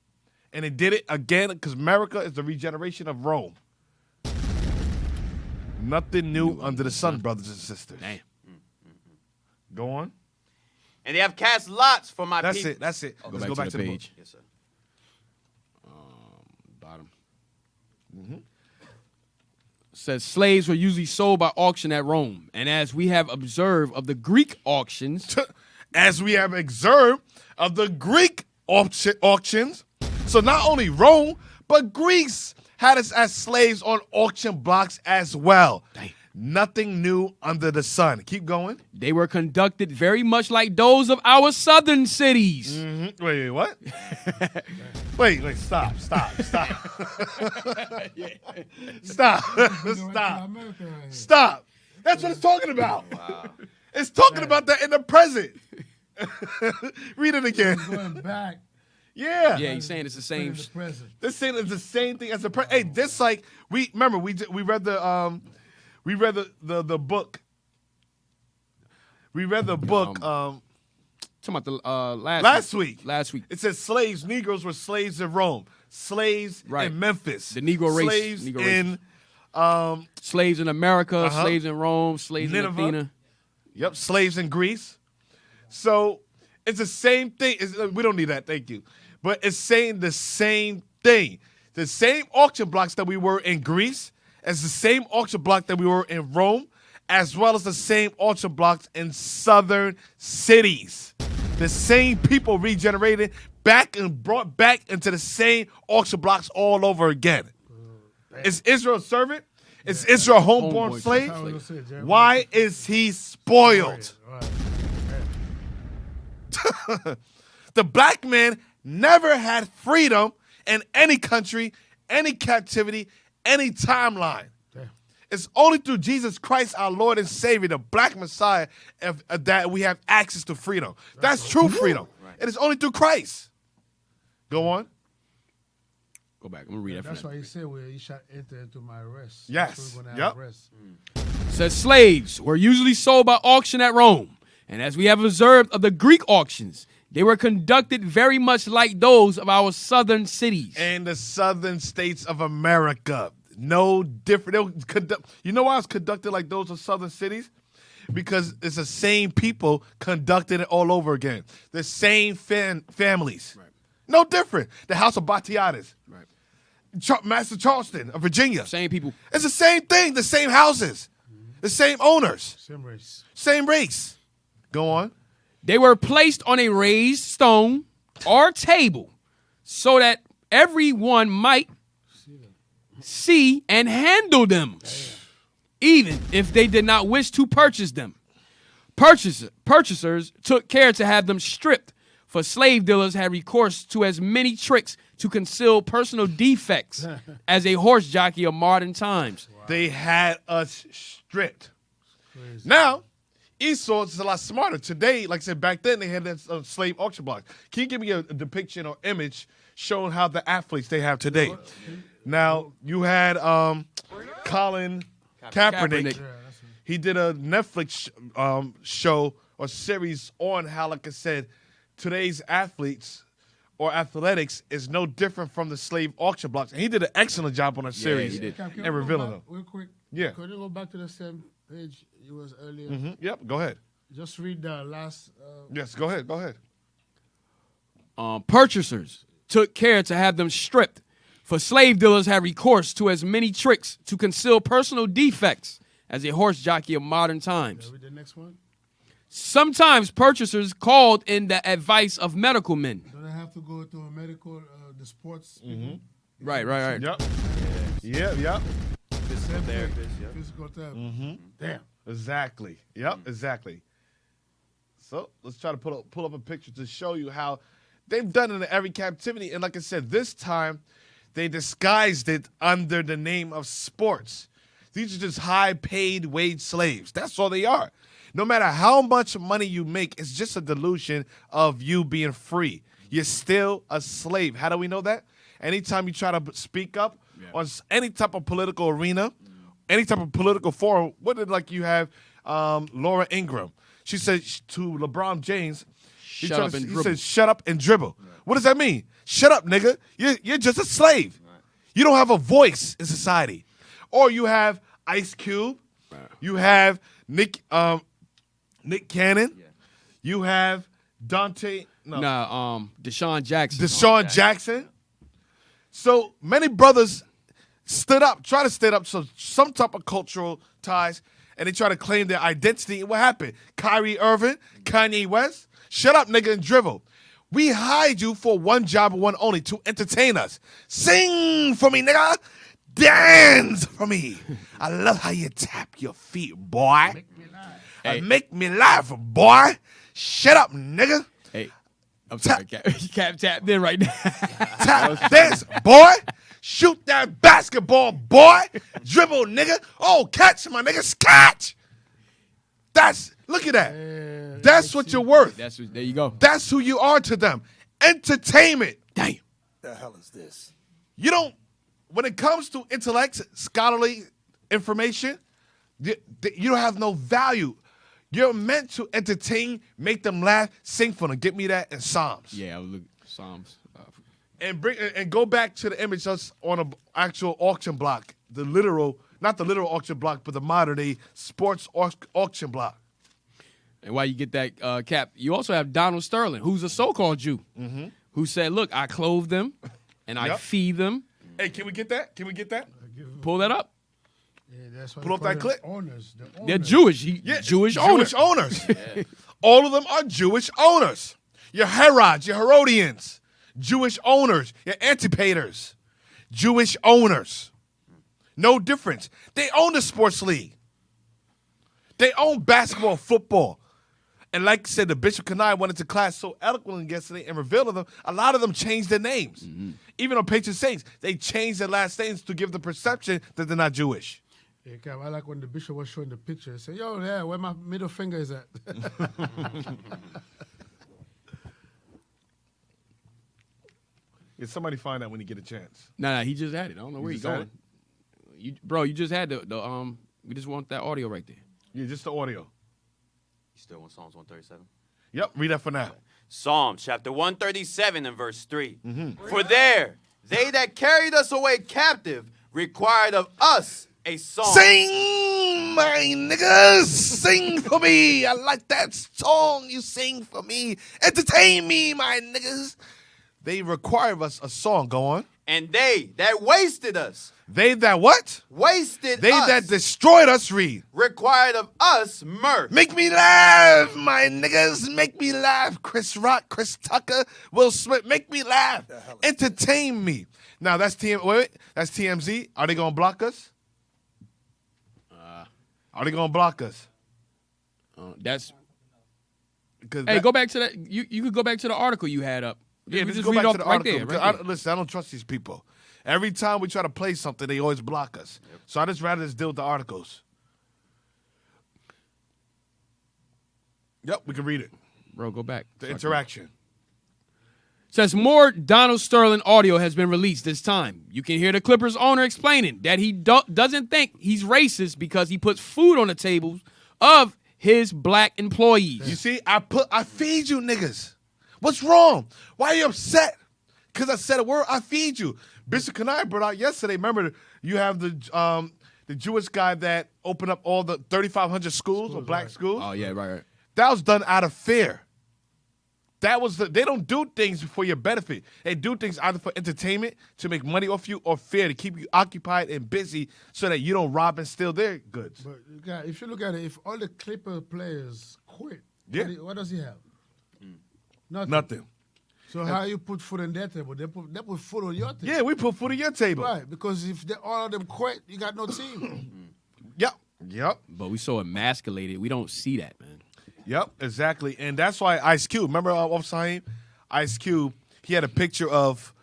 And they did it again because America is the regeneration of Rome. Nothing new under the sun, brothers and sisters. Damn. Go on. And they have cast lots for my That's people. it. That's it. Let's go back to the book. page. Yes, sir. Bottom. Says slaves were usually sold by auction at Rome. And as we have observed of the Greek auctions, as we have observed of the Greek auctions. So not only Rome, but Greece had us as slaves on auction blocks as well. Dang. Nothing new under the sun. Keep going. They were conducted very much like those of our southern cities. Wait, what? wait, stop. Stop. Stop. That's what it's talking about. Wow. It's talking about that in the present. Read it again. Going back. Yeah. Yeah, he's saying it's the same. This saying is the same thing as the present. Hey, this like we read the book. We read the book. Talking about the last week. Last week. It says slaves. Negroes were slaves in Rome. Slaves in Memphis. The Negro race. Slaves Negro in slaves in America. Slaves in Rome. Slaves in Athena. Yep. Slaves in Greece. So it's the same thing. We don't need that. Thank you. But it's saying the same thing. The same auction blocks that we were in Greece as the same auction block that we were in Rome, as well as the same auction blocks in southern cities. The same people regenerated back and brought back into the same auction blocks all over again. Is Israel a servant? Is Israel a homeborn slave? Why is he spoiled? The black man never had freedom in any country, any captivity, any timeline. It's only through Jesus Christ, our Lord and Savior, the black Messiah, that we have access to freedom. That's true freedom. Right. It is only through Christ. Go on. Go back. I'm going to read that. That's why he said, well, you shall enter into my rest. Yes. Yep. Says slaves were usually sold by auction at Rome. And as we have observed of the Greek auctions, they were conducted very much like those of our southern cities. And the southern states of America. No different. You know why it's conducted like those of southern cities? Because it's the same people conducting it all over again. The same families. Right. No different. The House of Batiatas. Right. Master Charleston of Virginia. Same people. It's the same thing. The same houses. The same owners. Same race. Same race. Go on. They were placed on a raised stone or table so that everyone might see and handle them, even if they did not wish to purchase them. Purchasers took care to have them stripped, for slave dealers had recourse to as many tricks to conceal personal defects as a horse jockey of modern times. Wow. They had us stripped. Crazy. Now, Esau is a lot smarter. Today, like I said, back then, they had that slave auction block. Can you give me a depiction or image showing how the athletes they have today? Now, you had Colin Kaepernick. He did a Netflix show or series on how, like I said, today's athletes or athletics is no different from the slave auction blocks. And he did an excellent job on that series and revealing them. Real quick. Yeah. Could you go back to the same page it was earlier? Yep, go ahead. Just read the last. Yes, go ahead. Purchasers took care to have them stripped, for slave dealers had recourse to as many tricks to conceal personal defects as a horse jockey of modern times. Read the next one. Sometimes purchasers called in the advice of medical men. Don't I have to go to a medical, the sports? Right. Yep. Yep. Physical therapist. Yep. Physical therapist. Damn. Exactly. Yep, exactly. So let's try to pull up a picture to show you how they've done it in every captivity. And like I said, this time they disguised it under the name of sports. These are just high-paid wage slaves. That's all they are. No matter how much money you make, it's just a delusion of you being free. You're still a slave. How do we know that? Anytime you try to speak up on any type of political arena, any type of political forum, you have Laura Ingraham. She said to LeBron James, he said, shut up and dribble. Right. What does that mean? Shut up, nigga. You're just a slave. Right. You don't have a voice in society. Or you have Ice Cube. Right. You have Nick Cannon. Yeah. You have Deshaun Jackson. Deshaun Jackson. So many brothers stood up, try to stand up to some type of cultural ties, and they try to claim their identity. And what happened? Kyrie Irving, Kanye West, shut up, nigga, and drivel. We hired you for one job and one only, to entertain us. Sing for me, nigga. Dance for me. I love how you tap your feet, boy. Make me laugh, boy. Shut up, nigga. Hey, I'm sorry, Cap tapped in right now. Tap dance, boy. Shoot that basketball, boy. Dribble, nigga. Oh, catch, my niggas. Catch. Look at that. That's what you're worth. There you go. That's who you are to them. Entertainment. Damn. The hell is this? You don't, when it comes to intellect, scholarly information, you don't have no value. You're meant to entertain, make them laugh, sing for them. Get me that in Psalms. Yeah, I would look at Psalms. And go back to the image that's on an actual auction block. The literal, not the literal auction block, but the modern day sports auction block. And while you get that, Cap, you also have Donald Sterling, who's a so-called Jew, who said, look, I clothe them and I feed them. Hey, can we get that? Can we get that? Pull that up. Yeah, that's why Pull up that clip. Owners. They're Jewish. Jewish owners. All of them are Jewish owners. Your Herods, your Herodians, Jewish owners, your Antipaters, Jewish owners. No difference. They own the sports league. They own basketball, football. And like I said, the Bishop Kanai went into class so eloquently yesterday and revealed to them, a lot of them changed their names. Even on Patron Saints, they changed their last names to give the perception that they're not Jewish. Yeah, Cap, I like when the bishop was showing the picture. He said, yo, yeah, where my middle finger is at? Yeah, somebody find that when you get a chance. Nah, he just had it. I don't know where he's going. You just had the we just want that audio right there. Yeah, just the audio. You still want Psalms 137? Yep, read that for now. Psalms chapter 137 and verse 3. For there, they that carried us away captive required of us a song. Sing, my niggas, sing for me. I like that song you sing for me. Entertain me, my niggas. They require of us a song. Go on. And they that wasted us. They that what? Wasted They us. that destroyed us, read. Required of us mirth. Make me laugh, my niggas. Make me laugh. Chris Rock, Chris Tucker, Will Smith. Make me laugh. Entertain me. Now, that's that's TMZ. Are they going to block us? Are they going to block us? Hey, go back to that. You could go back to the article you had up. Yeah, just go read back off to the right article. there. Because listen, I don't trust these people. Every time we try to play something, they always block us. So I just rather just deal with the articles. Yep, we can read it. Bro, go back. The interaction. Says more Donald Sterling audio has been released this time. You can hear the Clippers owner explaining that he doesn't think he's racist because he puts food on the tables of his black employees. You see, I feed you niggas. What's wrong? Why are you upset? Because I said a word, I feed you. Bishop Kanai brought out yesterday, remember, you have the Jewish guy that opened up all the 3,500 schools or black schools. Oh, yeah, right. That was done out of fear. They don't do things for your benefit. They do things either for entertainment, to make money off you, or fear, to keep you occupied and busy so that you don't rob and steal their goods. But if you look at it, if all the Clipper players quit, what does he have? Nothing. So how you put food on their table? They put food on your table. Yeah, we put food on your table. Right, because if all of them quit, you got no team. Yep. But we so emasculated. We don't see that, man. Yep, exactly. And that's why Ice Cube, remember Saheem? Ice Cube, he had a picture of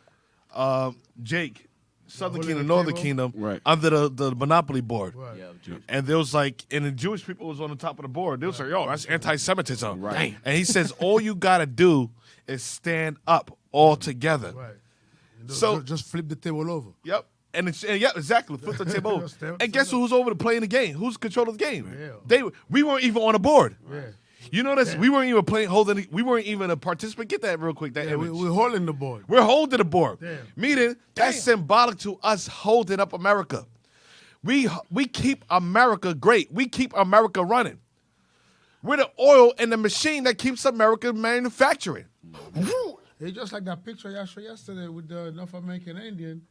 Jake, Southern Kingdom, Northern Kingdom, under the Monopoly board. Right. And there was and the Jewish people was on the top of the board. They was like, yo, that's anti-Semitism. Right. And he says, all you got to do is stand up all together. Right. So just flip the table over. Yep. And exactly. Flip the table over. And guess who's over to playing the game? Who's controlling the game? Yeah. We weren't even on the board. Yeah. You notice we weren't even holding. We weren't even a participant. Get that real quick. That image. We're holding the board. We're holding the board. Damn. Meaning that's symbolic to us holding up America. We keep America great. We keep America running. We're the oil in the machine that keeps America manufacturing. It's just like that picture I showed yesterday with the North American Indian.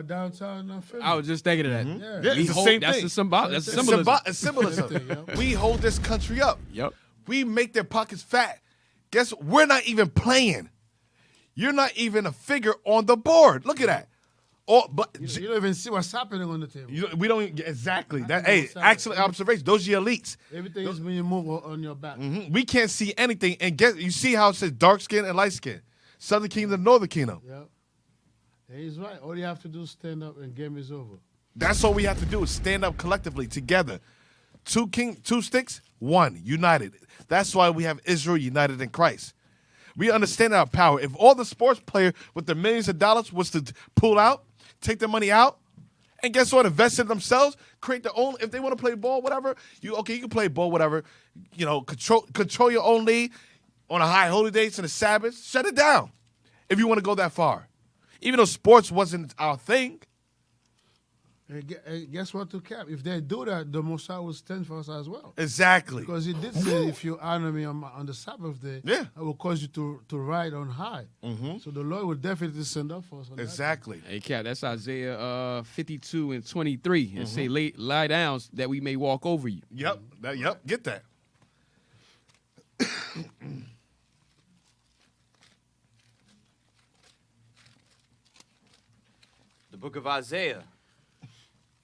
downtown Philly. I was just thinking of that. Yeah. Yeah, it's the same That's thing. the symbol. That's It's symbolism. It's symbolism. Same thing, yeah. We hold this country up. Yep. We make their pockets fat. Guess what? We're not even playing. You're not even a figure on the board. Look at that. But You don't even see what's happening on the table. we don't even, exactly that. know Hey, what's happening. excellent observation. Those are your elites. Everything is when you move on your back. We can't see anything. And you see how it says dark skin and light skin, Southern Kingdom, Northern Kingdom. Yeah. And he's right. All you have to do is stand up and game is over. That's all we have to do is stand up collectively together. Two sticks, one, united. That's why we have Israel united in Christ. We understand our power. If all the sports player with the millions of dollars was to pull out, take the money out, and guess what? Invest in themselves, create their own. If they want to play ball, whatever, you can play ball, whatever. You know, control your own league on a high holy days and the Sabbath. Shut it down if you want to go that far. Even though sports wasn't our thing. And guess what, to Cap? If they do that, the Messiah will stand for us as well. Exactly. Because he did say, if you honor me on the Sabbath day, Yeah. I will cause you to ride on high. So the Lord will definitely send up for us. On that. Exactly. Hey, Cat, that's Isaiah 52 and 23. And say, lie down that we may walk over you. Yep. Yep. Get that. The book of Isaiah,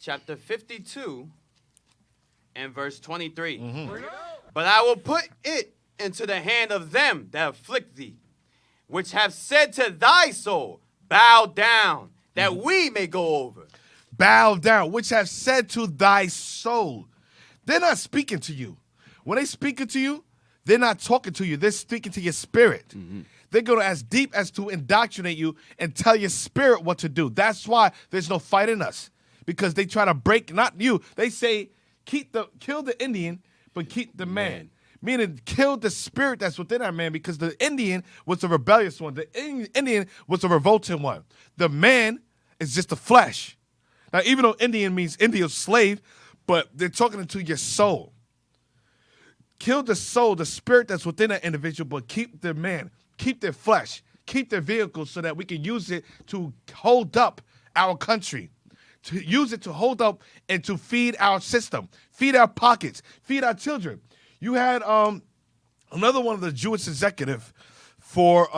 chapter 52 and verse 23. But I will put it into the hand of them that afflict thee, which have said to thy soul, bow down, that we may go over. Bow down, which have said to thy soul. They're not speaking to you. When they speaking to you, they're not talking to you. They're speaking to your spirit. They're going as deep as to indoctrinate you and tell your spirit what to do. That's why there's no fight in us. Because they try to break, not you. They say, kill the Indian, but keep the man. Meaning, kill the spirit that's within that man, because the Indian was the rebellious one. The Indian was the revolting one. The man is just the flesh. Now, even though Indian means Indian slave, but they're talking into your soul. Kill the soul, the spirit that's within that individual, but keep the man, keep their flesh, keep their vehicles so that we can use it to hold up our country, to use it to hold up and to feed our system, feed our pockets, feed our children. You had another one of the Jewish executive for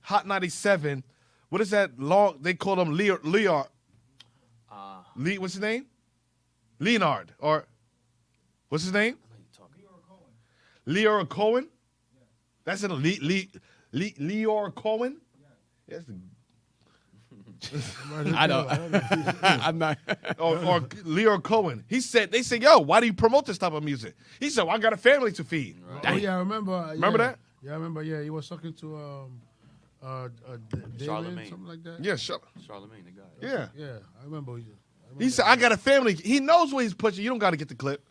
Hot 97. What is that long? They call him Leonard. What's his name? Leonard. Or what's his name? Leor Cohen. That's an Leor Cohen. Yes. I know. I'm not. or Leor Cohen. They said, yo, why do you promote this type of music? He said, well, I got a family to feed. Oh, yeah, I remember. Remember that? Yeah, I remember. Yeah, he was talking to David, Charlemagne. something like that. Yeah, sure. Charlemagne, the guy. Yeah. Yeah, I remember. He said, I got a family. He knows what he's pushing. You don't got to get the clip.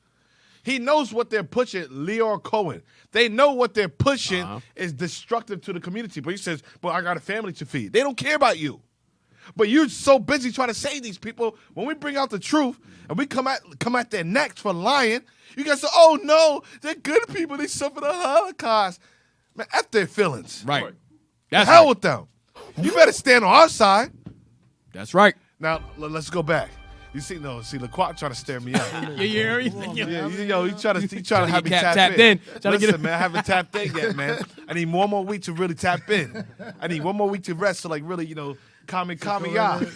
He knows what they're pushing, Leor Cohen. They know what they're pushing is destructive to the community. But he says, well, I got a family to feed. They don't care about you. But you're so busy trying to save these people. When we bring out the truth and we come at their necks for lying, you guys say, oh, no, they're good people. They suffered the Holocaust. Man, F their feelings. Right. The hell with them. You better stand on our side. That's right. Now, let's go back. You see, LaQuat trying to stare me out. Yeah. He trying to have me tapped in. Listen, man, I haven't tapped in yet, man. I need one more week to really tap in. I need one more week to rest to really, calm me out.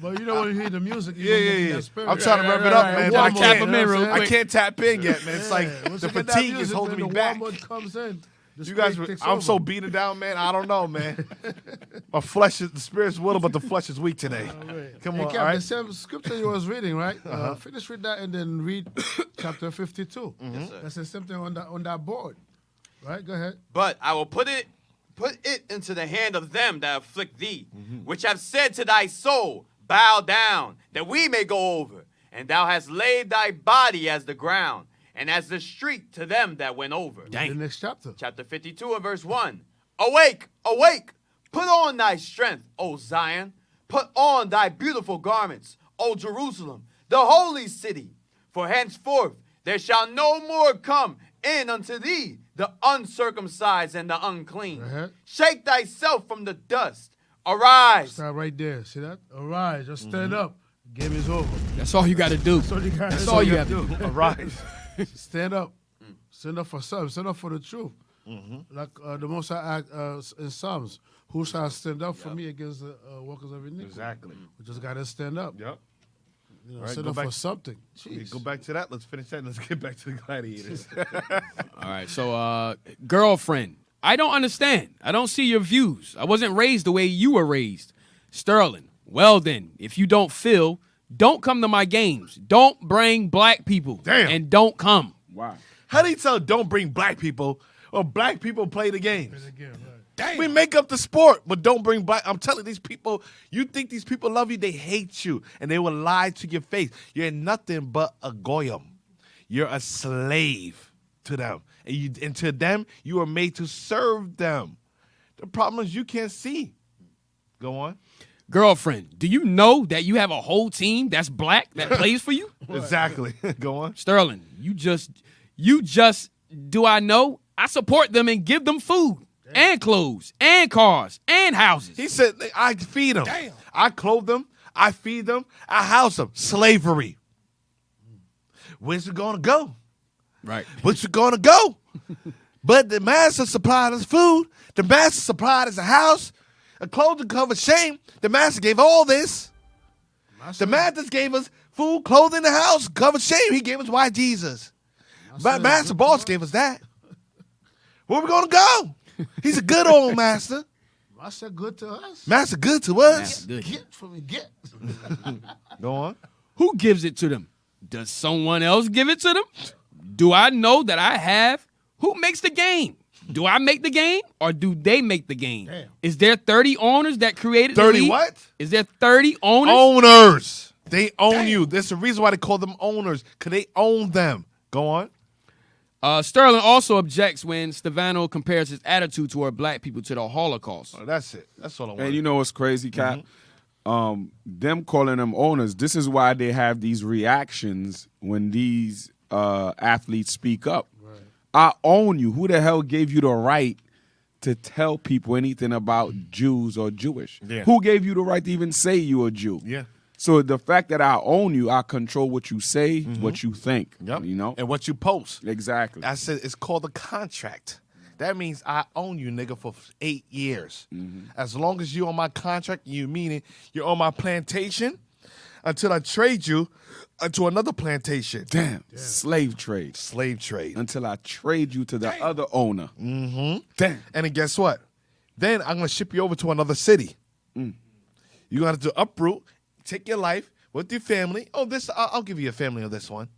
But you know when you hear the music, Yeah. I'm trying to rev it up, man. But I quick. can't tap in yet, man. It's like the fatigue is holding me back. Comes in. You guys, I'm so beaten down, man. I don't know, man. My flesh the spirit's willing, but the flesh is weak today. Come on, Cap, all right? the same scripture you was reading, right? Finish read that and then read chapter 52. That's the same thing on that board, right? Go ahead. But I will put it into the hand of them that afflict thee, which have said to thy soul, bow down, that we may go over. And thou hast laid thy body as the ground, and as the street to them that went over. The next chapter. Chapter 52 and verse 1. Awake, awake, put on thy strength, O Zion. Put on thy beautiful garments, O Jerusalem, the holy city. For henceforth there shall no more come in unto thee the uncircumcised and the unclean. Shake thyself from the dust, Arise. Start right there. See that? Arise. Just stand up. Game is over. That's all you got to do. That's all you have to do. Arise. Stand up. Stand up for something. Stand up for the truth. Like the Most High in Psalms. Who shall stand up for me against the workers of iniquity? Exactly. We just got to stand up. Yep. You know, All right, stand go up back- for something. We Jeez. go back to that. Let's finish that and let's get back to the Gladiators. All right, so girlfriend, I don't understand. I don't see your views. I wasn't raised the way you were raised. Sterling, well then, if you don't feel, don't come to my games. Don't bring black people. Damn. And don't come. Wow. How do you tell don't bring black people or black people play the games? Again, right. We make up the sport, but don't bring black. I'm telling these people, you think these people love you, they hate you, and they will lie to your face. You're nothing but a goyim. You're a slave to them. And to them, you are made to serve them. The problem is you can't see. Go on. Girlfriend, do you know that you have a whole team that's black that plays for you? Exactly. Go on. Sterling, you just, do I know? I support them and give them food and clothes and cars and houses. He said, I feed them. I clothe them. I feed them. I house them. Slavery. Where's it going to go? Right. Where's it going to go? But the master supplied us food. The master supplied us a house. A clothing cover shame. The master gave all this. The master gave us food, clothing, the house, cover shame. He gave us white Jesus. But Master Boss gave us that. Where we going to go? He's a good old master. Master good to us. Master good to us. Good. Get for me, get. Go on. Who gives it to them? Does someone else give it to them? Do I know that I have? Who makes the game? Do I make the game or do they make the game? Damn. Is there 30 owners that created 30 the league? what? Is there 30 owners? Owners. They own you. There's a reason why they call them owners, because they own them. Go on. Sterling also objects when Stefano compares his attitude toward black people to the Holocaust. Oh, that's it. That's all I want. And you know what's crazy, Cap? Them calling them owners, this is why they have these reactions when these athletes speak up. Right. I own you. Who the hell gave you the right to tell people anything about Jews or Jewish? Yeah. Who gave you the right to even say you're a Jew? Yeah. So the fact that I own you, I control what you say, what you think. Yep. You know? And what you post. Exactly. I said it's called a contract. That means I own you, nigga, for 8 years. As long as you on my contract, you meaning you're on my plantation until I trade you to another plantation. Damn. Slave trade. Slave trade. Until I trade you to the other owner. Mm-hmm. Damn. And then guess what? Then I'm going to ship you over to another city. You're going to have to uproot, take your life with your family. Oh, this I'll give you a family of this one.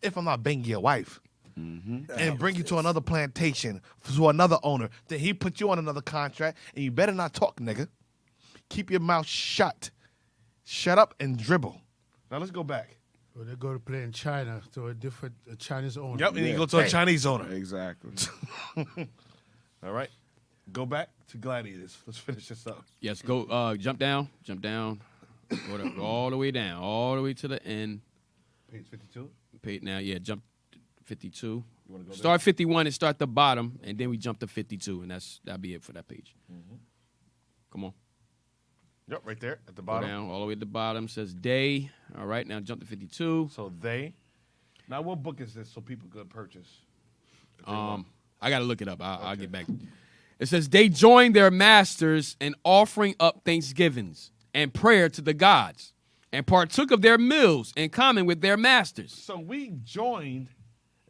If I'm not banging your wife. And bring you to another plantation, to another owner. Then he put you on another contract, and you better not talk, nigga. Keep your mouth shut. Shut up and dribble. Now let's go back. Or they go to play in China to a different Chinese owner. Yep, and you go to a Chinese owner. Exactly. All right. Go back to Gladiators. Let's finish this up. Yes, go jump down, go all the way down, all the way to the end. Page 52. Now, yeah, jump 52. You want to go Start 51 and start the bottom, and then we jump to 52, and that'll be it for that page. Come on. Yep, right there at the Go bottom. down all the way to the bottom. Says day. All right, now jump to 52. So they. Now, what book is this so people could purchase? I got to look it up. I'll get back. It says they joined their masters in offering up thanksgivings and prayer to the gods and partook of their meals in common with their masters. So we joined.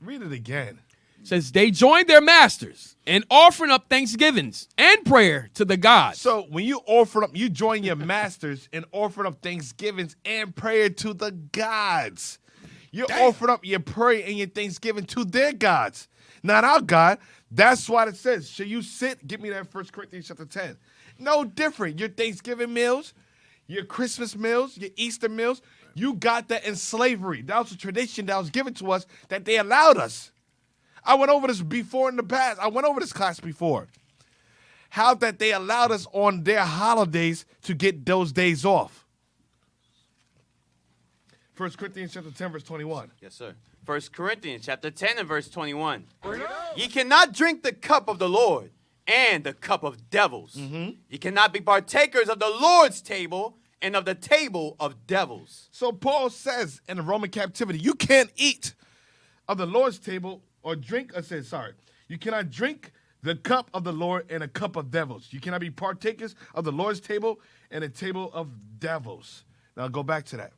Read it again. Says they joined their masters in offering up thanksgivings and prayer to the gods. So when you offer up, you join your masters in offering up thanksgivings and prayer to the gods. You're offering up your prayer and your thanksgiving to their gods, not our God. That's why it says, shall you sit? Give me that 1 Corinthians chapter 10. No different. Your Thanksgiving meals, your Christmas meals, your Easter meals, you got that in slavery. That was a tradition that was given to us that they allowed us. I went over this before in the past. I went over this class before. How that they allowed us on their holidays to get those days off. 1 Corinthians chapter 10, verse 21. Yes, sir. 1 Corinthians chapter 10 and verse 21. Ye cannot drink the cup of the Lord and the cup of devils. You cannot be partakers of the Lord's table and of the table of devils. So Paul says in the Roman captivity, you can't eat of the Lord's table or drink, you cannot drink the cup of the Lord and a cup of devils. You cannot be partakers of the Lord's table and a table of devils. Now go back to that.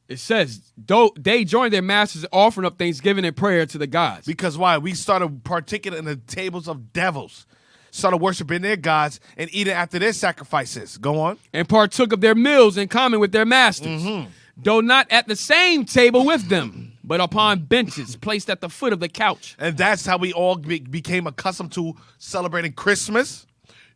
It says, though they joined their masters offering up thanksgiving and prayer to the gods. Because why? We started partaking in the tables of devils. Started worshiping their gods and eating after their sacrifices. Go on. And partook of their meals in common with their masters. Though not at the same table with them, but upon benches placed at the foot of the couch. And that's how we all became accustomed to celebrating Christmas,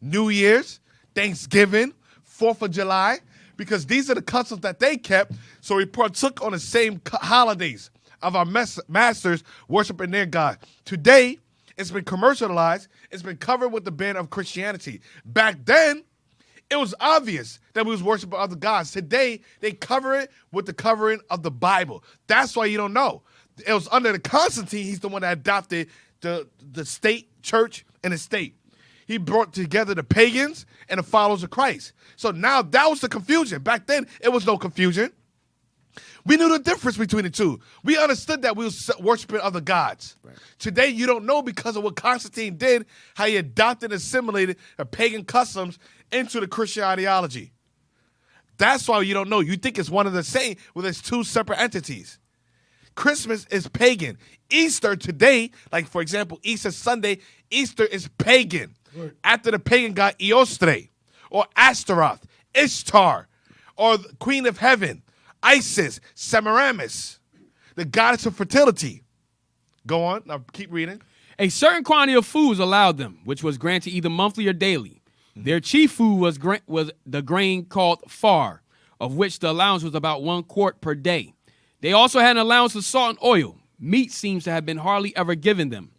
New Year's, Thanksgiving, 4th of July, because these are the customs that they kept. So we partook on the same holidays of our masters worshiping their God. Today, it's been commercialized. It's been covered with the band of Christianity. Back then, it was obvious that we was worshiping other gods. Today, they cover it with the covering of the Bible. That's why you don't know. It was under the Constantine. He's the one that adopted the state, church, and the state. He brought together the pagans and the followers of Christ. So now that was the confusion. Back then, it was no confusion. We knew the difference between the two. We understood that we were worshiping other gods. Right. Today, you don't know because of what Constantine did, how he adopted and assimilated the pagan customs into the Christian ideology. That's why you don't know. You think it's one and the same, well, there's two separate entities. Christmas is pagan. Easter today, like for example, Easter Sunday, Easter is pagan. Right. After the pagan god Eostre, or Astaroth, Ishtar, or the Queen of Heaven, Isis, Semiramis, the goddess of fertility. Go on, now keep reading. A certain quantity of food was allowed them, which was granted either monthly or daily. Their chief food was the grain called far, of which the allowance was about 1 quart per day. They also had an allowance of salt and oil. Meat seems to have been hardly ever given them.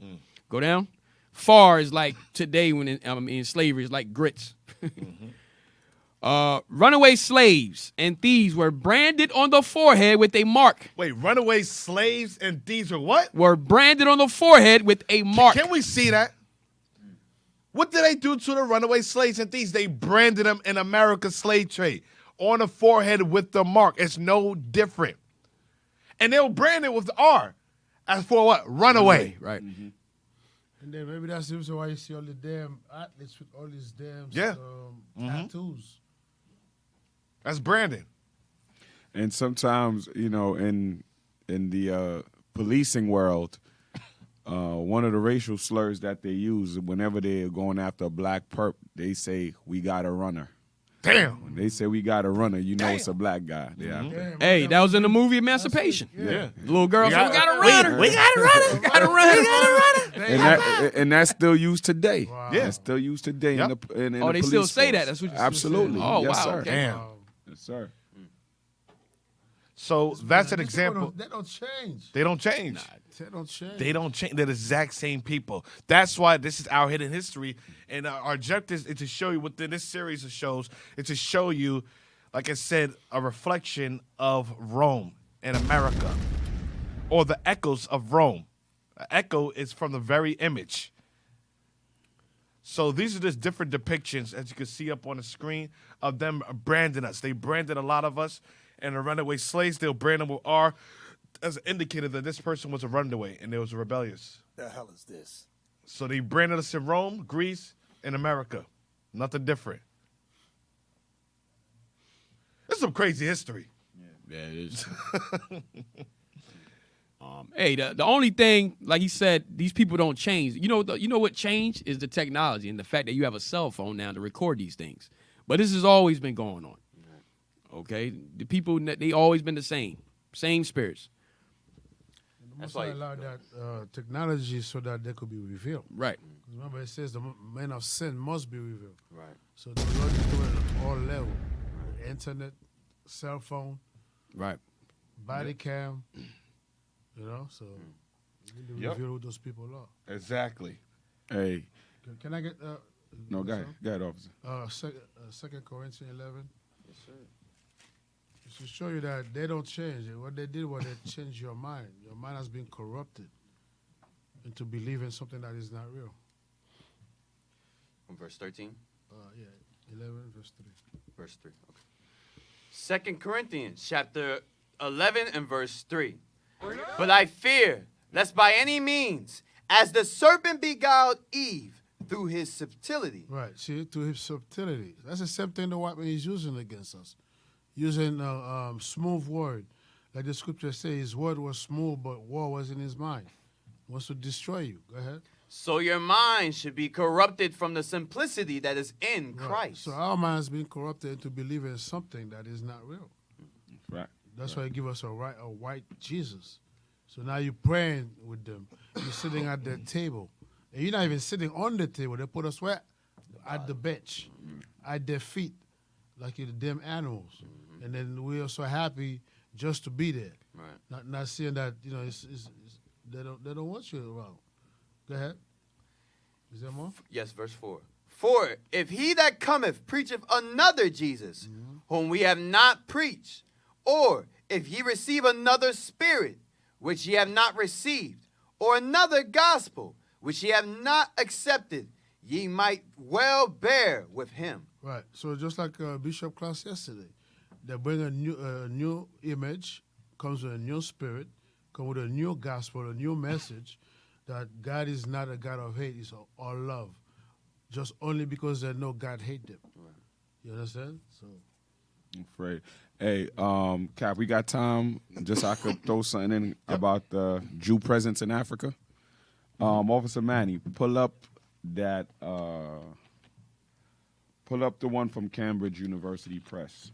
Go down. Far is like today when in slavery, is like grits. Runaway slaves and thieves were branded on the forehead with a mark. Wait, runaway slaves and thieves were what? Were branded on the forehead with a mark. Can we see that? What did they do to the runaway slaves and thieves? They branded them in America's slave trade on the forehead with the mark. It's no different. And they were branded with the R. As for what? Runaway. Right. And then maybe that's the reason why you see all the damn athletes with all these damn tattoos. That's branding. And sometimes, in the policing world, one of the racial slurs that they use whenever they're going after a black perp, they say, "We got a runner." Damn. When they say we got a runner, it's a black guy. Yeah. Hey, that was in the movie Emancipation. Yeah. The little girl said, "We got a runner. We got a runner. We got a runner. We got a runner." And that's still used today. Wow. Yeah, it's still used today. Yep. In Oh, the they police still say force. that? That's what you Absolutely. Oh, yes, wow. Sir. Okay. Damn. Yes, sir. So that's an These example. people They don't change. They don't change. They don't change. They don't change. They're the exact same people. That's why this is our hidden history. And our objective is to show you within this series of shows, is to show you, like I said, a reflection of Rome and America, or the echoes of Rome. An echo is from the very image. So these are just different depictions, as you can see up on the screen, of them branding us. They branded a lot of us. And the runaway slaves, they'll brand them with R as an indicator that this person was a runaway and they was rebellious. The hell is this? So they branded us in Rome, Greece, and America. Nothing different. This is some crazy history. Yeah, it is. Hey, the only thing, like he said, these people don't change. You know what changed is the technology and the fact that you have a cell phone now to record these things. But this has always been going on. Okay, the people, they always been the same spirits. That's why allowed that technology so that they could be revealed. Right. Remember, it says the man of sin must be revealed. Right. So the Lord is doing it at all levels. Internet, cell phone, Right. body cam, so you need to reveal who those people are. Exactly. Hey. Can I get... No, go ahead. Go ahead, officer. 2 Corinthians 11. Yes, sir. To show you that they don't change. What they did was they changed your mind. Your mind has been corrupted. into believing something that is not real. From verse 13? Yeah, 11, verse 3. Verse 3. Okay. 2 Corinthians chapter 11 and verse 3. But I fear, lest by any means, as the serpent beguiled Eve through his subtlety. Right, see, to his subtlety. That's the same thing the white man is using against us. Using a smooth word. Like the scripture says, his word was smooth, but war was in his mind. He wants to destroy you. Go ahead. So your mind should be corrupted from the simplicity that is in Right. Christ. So our mind's been corrupted into believing something that is not real. Right. That's why he give us a white Jesus. So now you're praying with them. You're sitting at their table. And you're not even sitting on the table. They put us where? At the bench. At their feet. Like you're the damn animals. And then we are so happy just to be there. Right. Not seeing that, you know, they don't want you around. Go ahead. Is there more? Yes, verse 4. For if he that cometh preacheth another Jesus, whom we have not preached, or if ye receive another spirit, which ye have not received, or another gospel, which ye have not accepted, ye might well bear with him. Right. So just like Bishop class yesterday, they bring a new image, comes with a new spirit, come with a new gospel, a new message, that God is not a God of hate, he's all love. Just only because they know God hate them. Right. You understand? So I'm afraid. Hey, Cap, we got time just so I could throw something in about the Jew presence in Africa. Officer Manny, pull up that pull up the one from Cambridge University Press.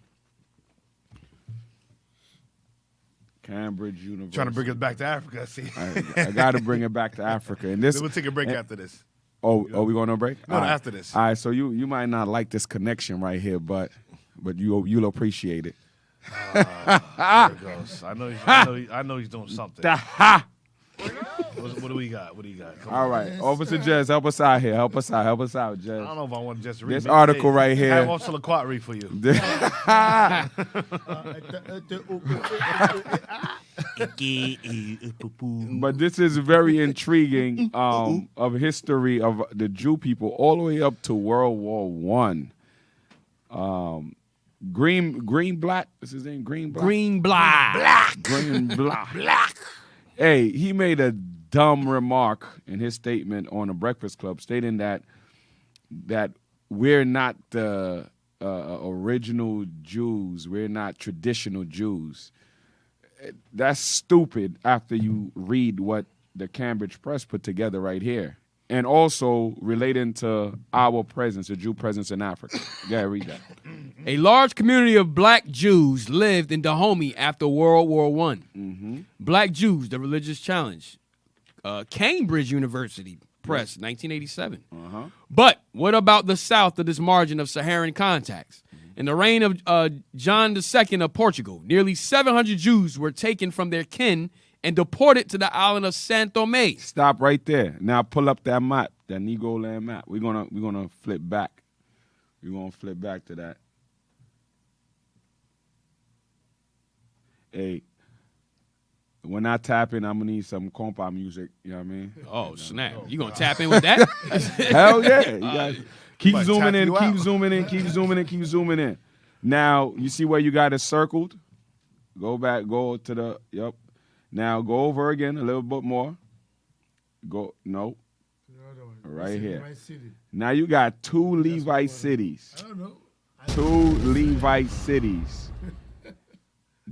Cambridge University. Trying to bring us back to Africa, see. I got to bring it back to Africa. And this, We'll take a break after this. Oh, we going on a break? No, All right. after this. All right, so you might not like this connection right here, but you'll appreciate it. There it goes. I know he's doing something. What do we got? Come All on. right, Officer Jez, help us out here. Help us out, Jez. I don't know if I want to just read This article right I here. want Salaquat read for you. But this is very intriguing of history of the Jew people all the way up to World War I. Green Black. What's his name? Green Black. Green Black. Green Black. Hey, he made a dumb remark in his statement on the Breakfast Club, stating that we're not the original Jews. We're not traditional Jews. That's stupid after you read what the Cambridge Press put together right here. And also relating to our presence, the Jew presence in Africa. Yeah, read that. A large community of black Jews lived in Dahomey after World War I. Mm-hmm. Black Jews, the religious challenge. Cambridge University Press, 1987. Uh-huh. But what about the south of this margin of Saharan contacts? In the reign of John II of Portugal, nearly 700 Jews were taken from their kin and deported to the island of San Thome. Stop right there. Now pull up that map, that Negro land map. We're gonna flip back. We're gonna flip back to that. Hey, when I tap in, I'm gonna need some compa music. You know what I mean? Oh, snap. You gonna tap in with that? Hell yeah. You guys keep might zooming tap in, you keep out. zooming in, keep zooming in, keep zooming in. Now, you see where you got it circled? Go back, go to the, yep. Now, go over again a little bit more. Go, no, right here. Now you got two Levite cities. I don't know. Two Levite cities.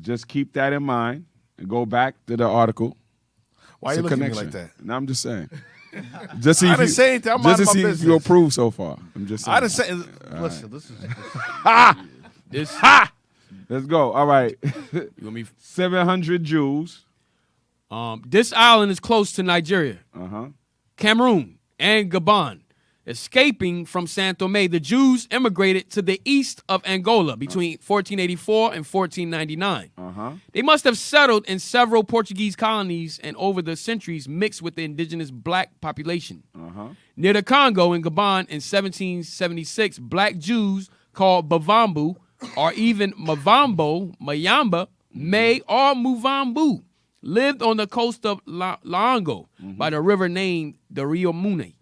Just keep that in mind and go back to the article. Why It's you a looking at me connection. like that? No, I'm just saying. Just see I if didn't you, say anything. I'm just to minding my see if you business. approve so far. I'm just saying. I didn't say. Listen, this is. This, Let's go. All right. you want me? 700 Jews. This island is close to Nigeria, Uh-huh. Cameroon, and Gabon. Escaping from San Thome, the Jews immigrated to the east of Angola between 1484 and 1499. Uh-huh. They must have settled in several Portuguese colonies and over the centuries mixed with the indigenous black population. Uh-huh. Near the Congo in Gabon in 1776, black Jews called Bavambu or even Mavambo, Mayamba, May, or Muvambu lived on the coast of Laongo by the river named the Rio Mune.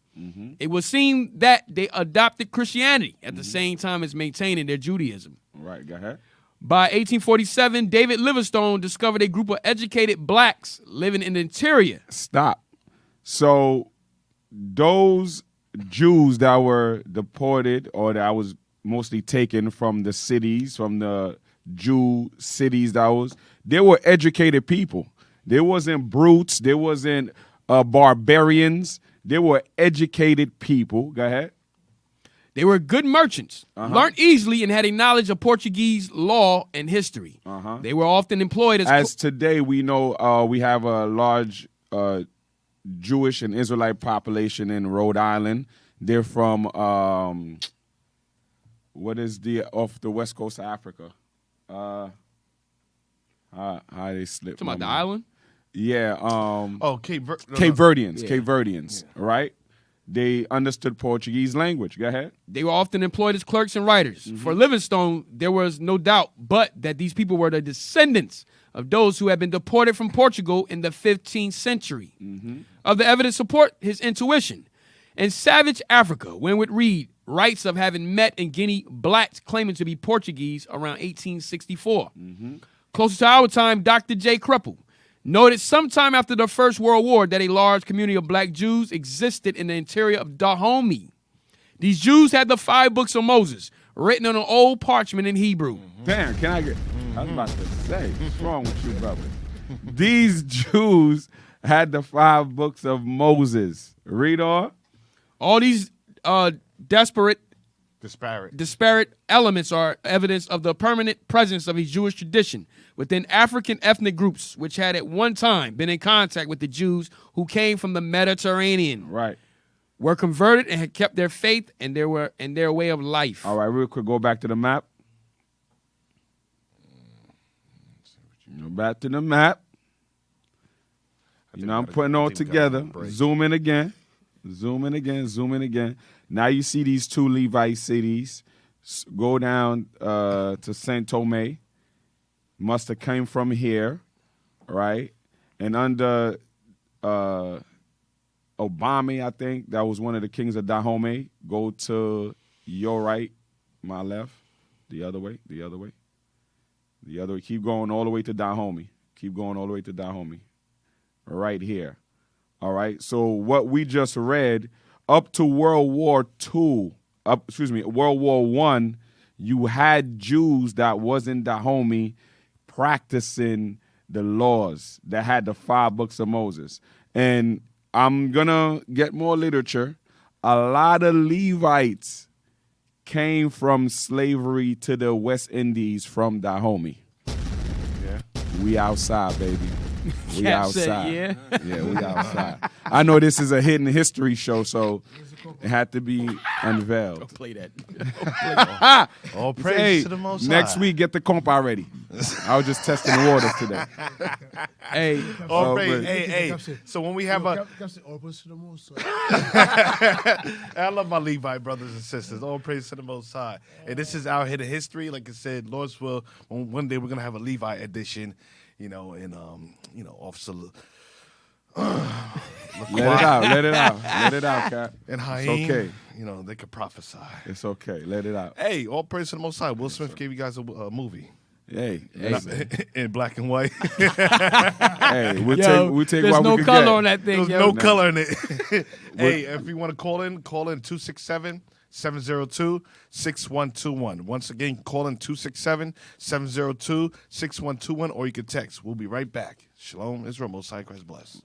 It would seem that they adopted Christianity at the same time as maintaining their Judaism. Right, go ahead. By 1847, David Livingstone discovered a group of educated blacks living in the interior. Stop. So those Jews that were deported or that was mostly taken from the cities, from the Jew cities they were educated people. They wasn't brutes. They wasn't barbarians. They were educated people. Go ahead. They were good merchants, learned easily, and had a knowledge of Portuguese law and history. They were often employed as today we know we have a large Jewish and Israelite population in Rhode Island. They're from off the west coast of Africa. How they slip? Talking about the island? Yeah. Cape Verdeans. Yeah. Cape Verdeans. Right. They understood Portuguese language. Go ahead. They were often employed as clerks and writers. For Livingstone, there was no doubt but that these people were the descendants of those who had been deported from Portugal in the 15th century. Of the evidence support his intuition. In savage Africa, one would read rights of having met in Guinea blacks claiming to be Portuguese around 1864. Closer to our time, Dr. J. Kreppel noted sometime after the First World War that a large community of black Jews existed in the interior of Dahomey. These Jews had the 5 books of Moses written on an old parchment in Hebrew. Damn, can I get... I was about to say, what's wrong with you, brother? These Jews had the 5 books of Moses. Read on. All these disparate elements are evidence of the permanent presence of a Jewish tradition within African ethnic groups, which had at one time been in contact with the Jews who came from the Mediterranean. Right. Were converted and had kept their faith and their way of life. All right, real quick, go back to the map. Go back to the map. You know, I'm putting all together. Zoom in again. Zoom in again. Zoom in again. Now you see these 2 Levite cities. Go down to Saint Tome. Must have came from here, right? And under Obama, I think, that was one of the kings of Dahomey. Go to your right, my left, the other way. Keep going all the way to Dahomey. Right here. All right. So what we just read up to World War I, you had Jews that was in Dahomey practicing the laws that had the 5 books of Moses. And I'm going to get more literature. A lot of Levites came from slavery to the West Indies from Dahomey. Yeah. We outside, baby. We outside. Yeah, we outside. I know this is a hidden history show, so it had to be unveiled. Don't play that. All praise to the Most High. Next week, get the compa ready. I was just testing the waters today. Hey, all praise. Hey. So when we have I love my Levite brothers and sisters. All praise to the Most High. And this is our hidden history. Like I said, Lord's will. One day we're gonna have a Levite edition. Officer. Let it out, Cat. And Haim, it's okay. They could prophesy. It's okay. Let it out. Hey, all praise to the Most High. Will Smith gave you guys a movie. Hey, in black and white. Hey, we'll take there's what no we can color get. on that thing. There's no color in it. Hey, if you want to call in 267-702-6121. Once again, call in 267-702-6121, or you can text. We'll be right back. Shalom, Israel, Most High Christ bless.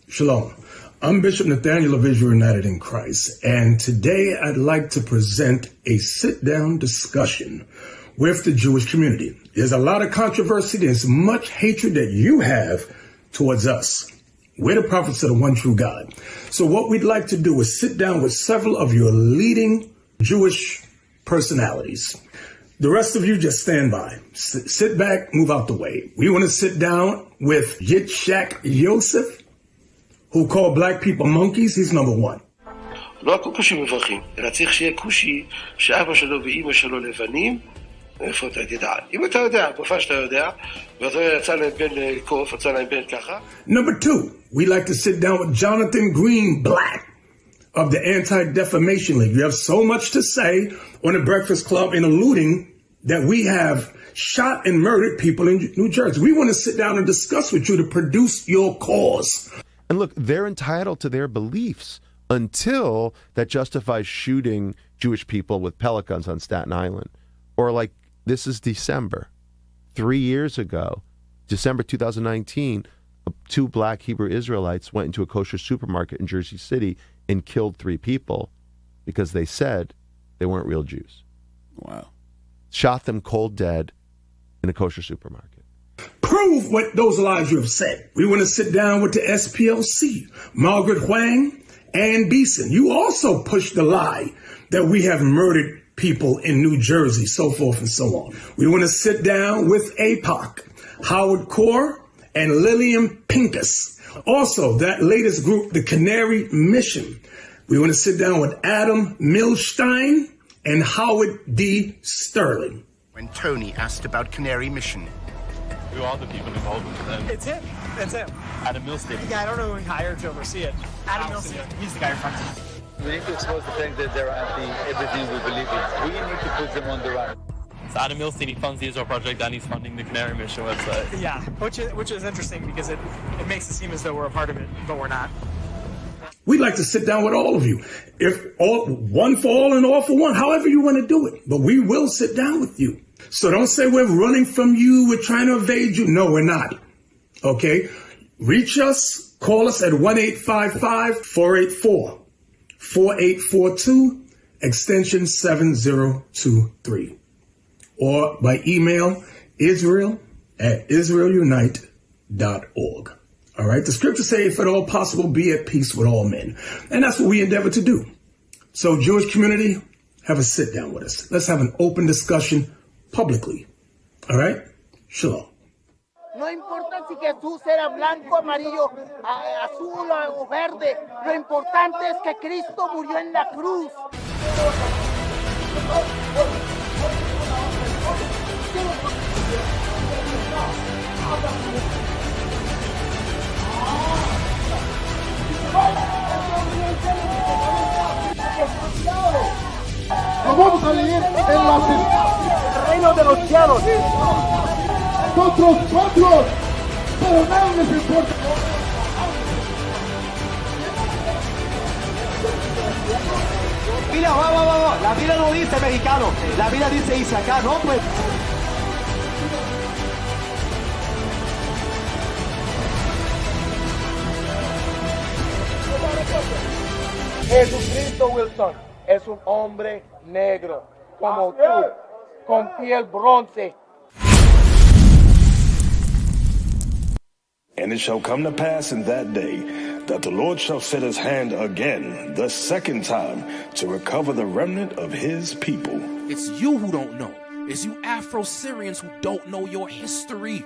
Shalom. I'm Bishop Nathaniel of Israel United in Christ, and today I'd like to present a sit-down discussion with the Jewish community. There's a lot of controversy. There's much hatred that you have towards us. We're the prophets of the one true God. So what we'd like to do is sit down with several of your leading Jewish personalities. The rest of you just stand by. Sit back, move out the way. We want to sit down with Yitzhak Yosef, who called black people monkeys. He's number 1. לא הכל כושים מברכים, אלא צריך שיהיה כושי שאבא שלו ואימא שלו לבנים איפה אתה תדע? אם אתה יודע, גופה שאתה יודע, ואתה יצא להם בין קוף, יצא להם בין ככה. Number 2, we like to sit down with Jonathan Greenblatt of the Anti-Defamation League. You have so much to say on the Breakfast Club in alluding that we have shot and murdered people in New Jersey. We want to sit down and discuss with you to produce your cause. And look, they're entitled to their beliefs until that justifies shooting Jewish people with pellet guns on Staten Island. Or like, this is December. 3 years ago, December 2019, 2 black Hebrew Israelites went into a kosher supermarket in Jersey City and killed 3 people because they said they weren't real Jews. Wow. Shot them cold dead in a kosher supermarket. Prove what those lies you have said. We want to sit down with the SPLC, Margaret Huang, Ann Beeson. You also pushed the lie that we have murdered people in New Jersey, so forth and so on. We want to sit down with APOC, Howard Core, and Lillian Pincus. Also, that latest group, the Canary Mission. We want to sit down with Adam Milstein and Howard D. Sterling. When Tony asked about Canary Mission. Who are the people involved with them? It's him. It's him. Adam Milstein. Yeah, I don't know who he hired to oversee it. Adam Milstein. He's the guy who runs it. We need to expose the fact that they're anti-everything we believe in. We need to put them on the run. So Adam Milstein, he funds the Israel Project and he's funding the Canary Mission website. Yeah, which is interesting because it makes it seem as though we're a part of it, but we're not. We'd like to sit down with all of you. If all, one for all and all for one, however you want to do it. But we will sit down with you. So don't say we're running from you, we're trying to evade you. No, we're not. Okay? Reach us, call us at 1-855-484-4842, extension 7023. Or by email, Israel@israelunite.org. All right? The scriptures say, if at all possible, be at peace with all men. And that's what we endeavor to do. So, Jewish community, have a sit down with us. Let's have an open discussion publicly. All right? Shalom. No importa si Jesús era blanco, amarillo, azul o verde. Lo importante es que Cristo murió en la cruz. Lo vamos a leer en el reino de los cielos. Nosotros pueblos, pero nada les importa. Mira, va. La Biblia no dice mexicano, la Biblia dice acá, ¿no? Pues. Jesucristo, Wilson, es un hombre negro, como tú, con piel bronce. And it shall come to pass in that day that the Lord shall set his hand again, the second time, to recover the remnant of his people. It's you who don't know. It's you Afro-Syrians who don't know your history.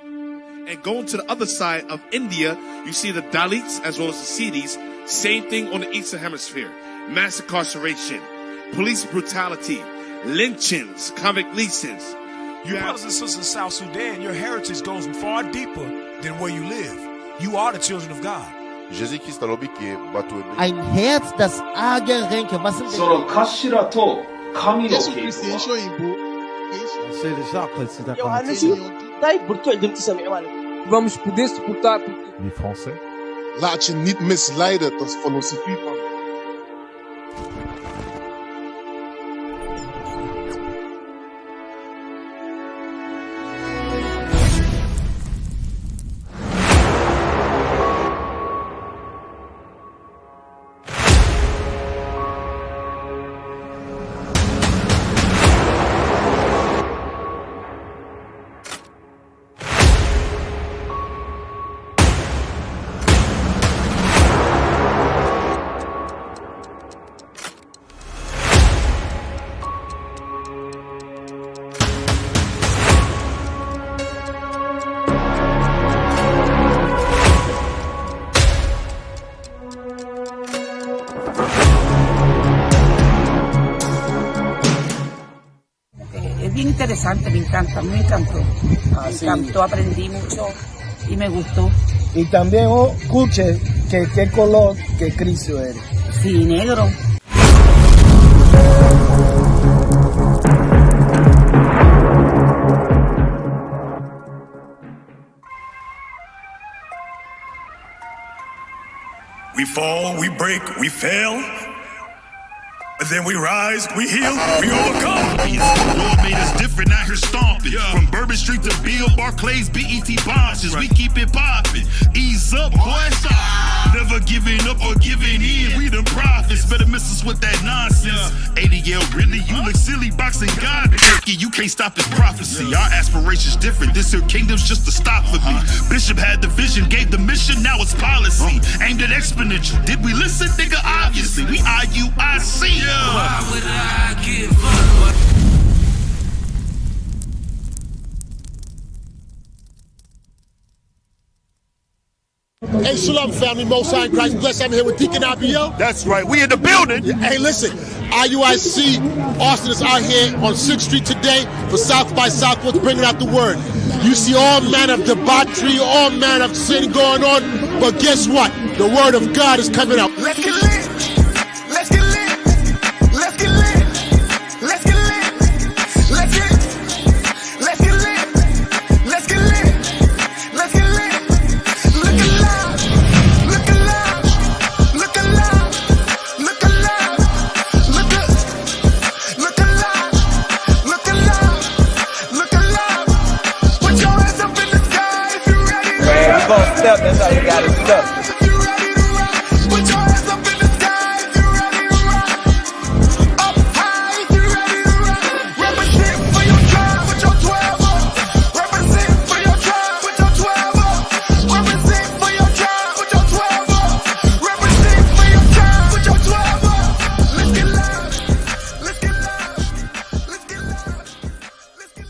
And going to the other side of India, you see the Dalits as well as the Siddhis. Same thing on the Eastern Hemisphere. Mass incarceration, police brutality, lynchings, convict leasings. You brothers and sisters in South Sudan, your heritage goes far deeper than where you live. You are the children of God. Ein Herz, das Arge renke. Was sind Vamos poder suportar. Les Français. Laat je niet misleiden tot filosofie van. interesante, me encanta, me encantó. Ah, Me sí. encantó, aprendí mucho y me gustó. Y también escuche que qué color que Cristo eres. Sí, negro. We fall, we break, we fail. And then we rise, we heal, we overcome. Lord made us different, out here stomping. From Bourbon Street to Bill Barclays, BET Bonches, we keep it popping. Ease up, boy, stop. Never giving up or giving in. We the prophets, better miss us with that nonsense. ADL, really? You look silly boxing God. You can't stop his prophecy. Our aspirations different. This here kingdom's just a stop for me. Bishop had the vision, gave the mission, now it's policy. Aimed at exponential. Did we listen, nigga? Obviously. We IUIC. Why would I give up? Hey, Shalom family, Most High in Christ bless. I'm here with Deacon Abiel. That's right, we in the building. Hey, listen, IUIC Austin is out here on 6th Street today for South by Southwest, bringing out the word. You see all manner of debauchery, all manner of sin going on, but guess what? The word of God is coming out. Let's get lit. Let's get lit. Let's get lit. Let's get lit. Let's get lit. Let's get lit. Let's get lit. Let's get lit. Look alive. Look alive. Look alive. Look alive. Look alive. Look alive. Look alive. Put your hands up in the sky if you're ready. Man, you gon' step, that's how you gotta step. Put your hands up in the sky if you're ready to rock. Up high if you're ready to rock. Represent for your tribe with your 12 -er. Represent for your tribe with your 12 -er. Represent for your tribe with your 12 -er. Represent for your tribe with your 12 -er. Let's get loud. Let's get loud. Let's get loud. Let's get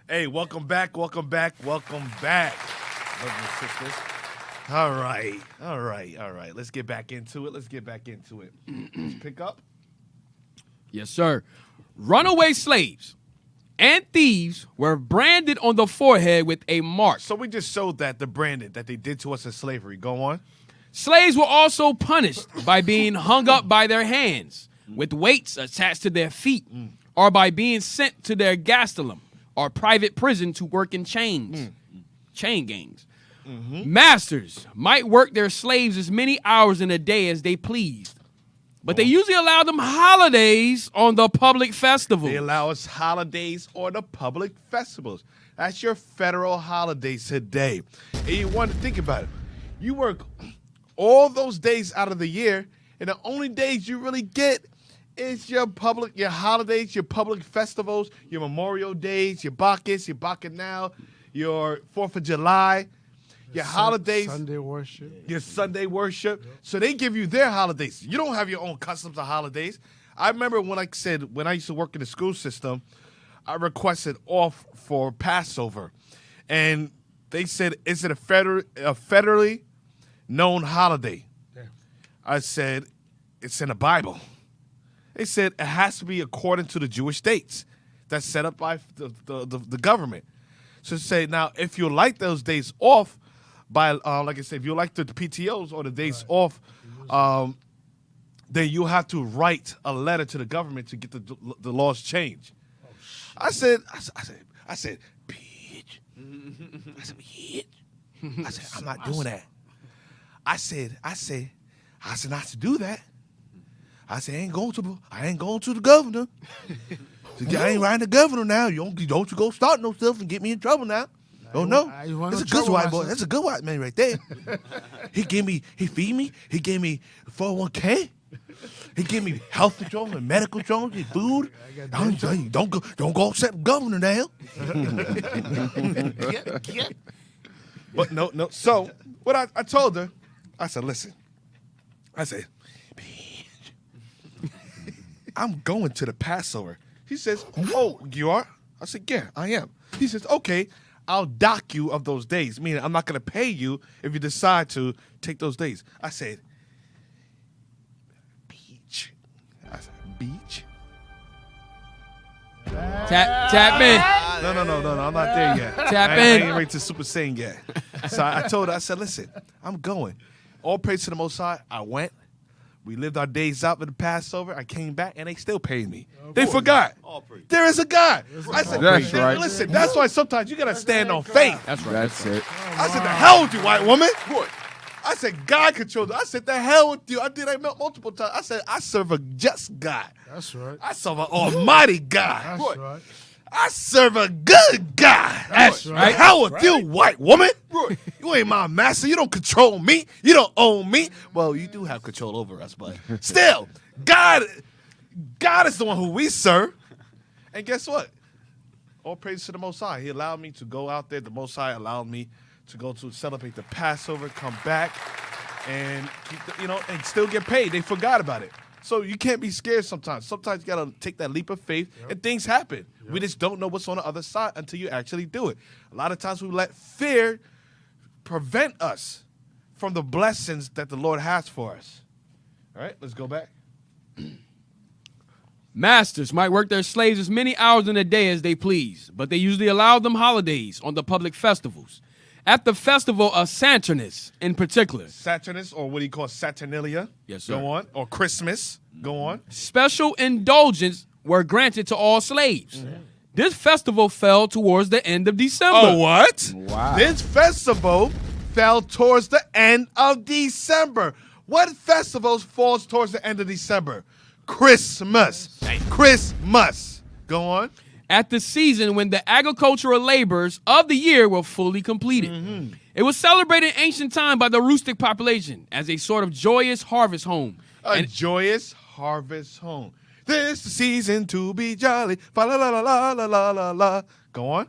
Hey, welcome back, welcome back, welcome back. Brothers and sisters. All right. Let's get back into it. Let's pick up. Yes, sir. Runaway slaves and thieves were branded on the forehead with a mark. So we just showed that the branding that they did to us in slavery. Go on. Slaves were also punished by being hung up by their hands with weights attached to their feet, or by being sent to their gastelum or private prison to work in chains, chain gangs. Masters might work their slaves as many hours in a day as they pleased, but they usually allow them holidays on the public festivals. They allow us holidays on the public festivals. That's your federal holidays today. And you want to think about it. You work all those days out of the year, and the only days you really get is your holidays, your public festivals, your Memorial Days, your Bacchus, your Bacchanal, your 4th of July, your holidays. Sunday worship. Your Sunday worship. Yep. So they give you their holidays. You don't have your own customs of holidays. I remember when I used to work in the school system, I requested off for Passover. And they said, is it a federally known holiday? Yeah. I said, it's in the Bible. They said it has to be according to the Jewish dates that's set up by the government. So say, now, if you like those days off, by like I said, if you like the PTOs or the days off, then you have to write a letter to the government to get the laws changed. I said, bitch. I said, bitch. I said, I'm not doing that. I said not to do that. I said, I ain't going to the governor. I ain't riding the governor now. Don't you go start no stuff and get me in trouble now. Oh no, that's a good white boy. That's a good white man right there. He feed me. He gave me 401k. He gave me health insurance and medical insurance and food. Don't go upset the governor now. Yeah. But no. So what I told her, I said, listen. I said, I'm going to the Passover. He says, oh, you are? I said, yeah, I am. He says, okay, I'll dock you of those days, meaning I'm not going to pay you if you decide to take those days. I said, beach. I said, beach? Tap in. No, I'm not there yet. Tap in. I ain't ready to Super Saiyan yet. So I told her, I said, listen, I'm going. All praise to the Most High. I went. We lived our days out with the Passover. I came back, and they still paid me. They forgot. There is a God. I said, that's right. Listen, that's why sometimes you got to stand on faith. That's right. That's it. I said, the hell with you, white woman. I said, God controls it. I said, the hell with you. I did that multiple times. I said, I serve a just God. That's right. I serve an almighty God. That's right. I serve a good God. That's right. The hell with you, white woman. You ain't my master. You don't control me. You don't own me. Well, you do have control over us, but still, God is the one who we serve. And guess what? All praise to the Most High. He allowed me to go out there. The Most High allowed me to go to celebrate the Passover, come back, and and still get paid. They forgot about it. So you can't be scared sometimes. Sometimes you got to take that leap of faith, and things happen. We just don't know what's on the other side until you actually do it. A lot of times we let fear prevent us from the blessings that the Lord has for us. All right, let's go back. Masters might work their slaves as many hours in a day as they please, but they usually allow them holidays on the public festivals. At the festival of Saturnus, in particular. Saturnus, or what do you call Saturnalia? Yes, sir. Go on. Or Christmas. Go on. Special indulgence were granted to all slaves. Mm-hmm. This festival fell towards the end of December. Oh, what? Wow. This festival fell towards the end of December. What festivals falls towards the end of December? Christmas. Christmas. Go on. At the season when the agricultural labors of the year were fully completed. Mm-hmm. It was celebrated in ancient time by the rustic population as a sort of joyous harvest home. Joyous harvest home. This is the season to be jolly. Fa la la la la la la la. Go on.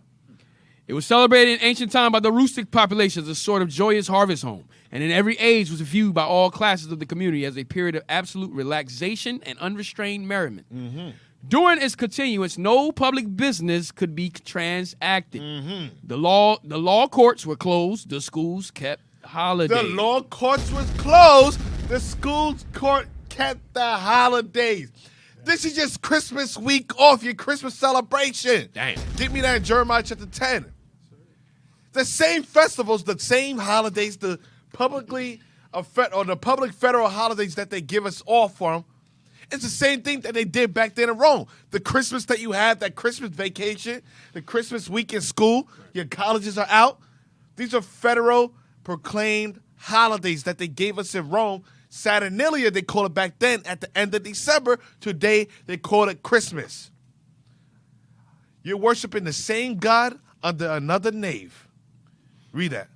It was celebrated in ancient time by the rustic population as a sort of joyous harvest home, and in every age was viewed by all classes of the community as a period of absolute relaxation and unrestrained merriment. Mm-hmm. During its continuance, no public business could be transacted. Mm-hmm. The law courts were closed. The schools kept holidays. The law courts was closed. The schools court kept the holidays. This is just Christmas week off, your Christmas celebration. Damn. Get me that in Jeremiah chapter 10. The same festivals, the same holidays, the publicly or the public federal holidays that they give us off from, it's the same thing that they did back then in Rome. The Christmas that you had, that Christmas vacation, the Christmas week in school, your colleges are out. These are federal proclaimed holidays that they gave us in Rome. Saturnalia, they call it back then at the end of December. Today, they call it Christmas. You're worshiping the same God under another nave. Read that.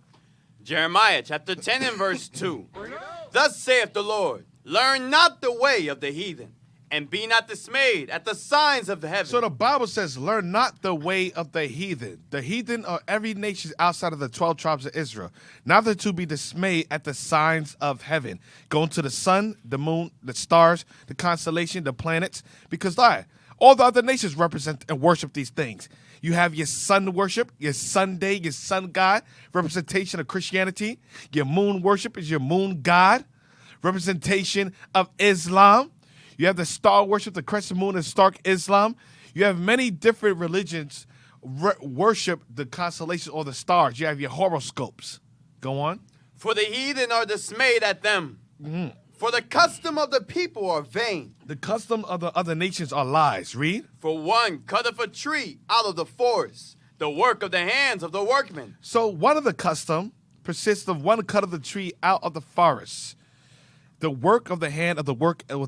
Jeremiah chapter 10 and verse 2. Thus saith the Lord, learn not the way of the heathen, and be not dismayed at the signs of the heaven. So the Bible says, learn not the way of the heathen. The heathen are every nation outside of the 12 tribes of Israel. Neither to be dismayed at the signs of heaven. Going to the sun, the moon, the stars, the constellation, the planets. Because all the other nations represent and worship these things. You have your sun worship, your Sunday, your sun god, representation of Christianity. Your moon worship is your moon god, representation of Islam. You have the star worship, the crescent moon, and stark Islam. You have many different religions worship the constellations or the stars. You have your horoscopes. Go on. For the heathen are dismayed at them. Mm-hmm. For the custom of the people are vain. The custom of the other nations are lies. Read. For one cutteth a tree out of the forest, the work of the hands of the workmen. So one of the custom persists of one cut of the tree out of the forest. The work of the hand of the work. Tongue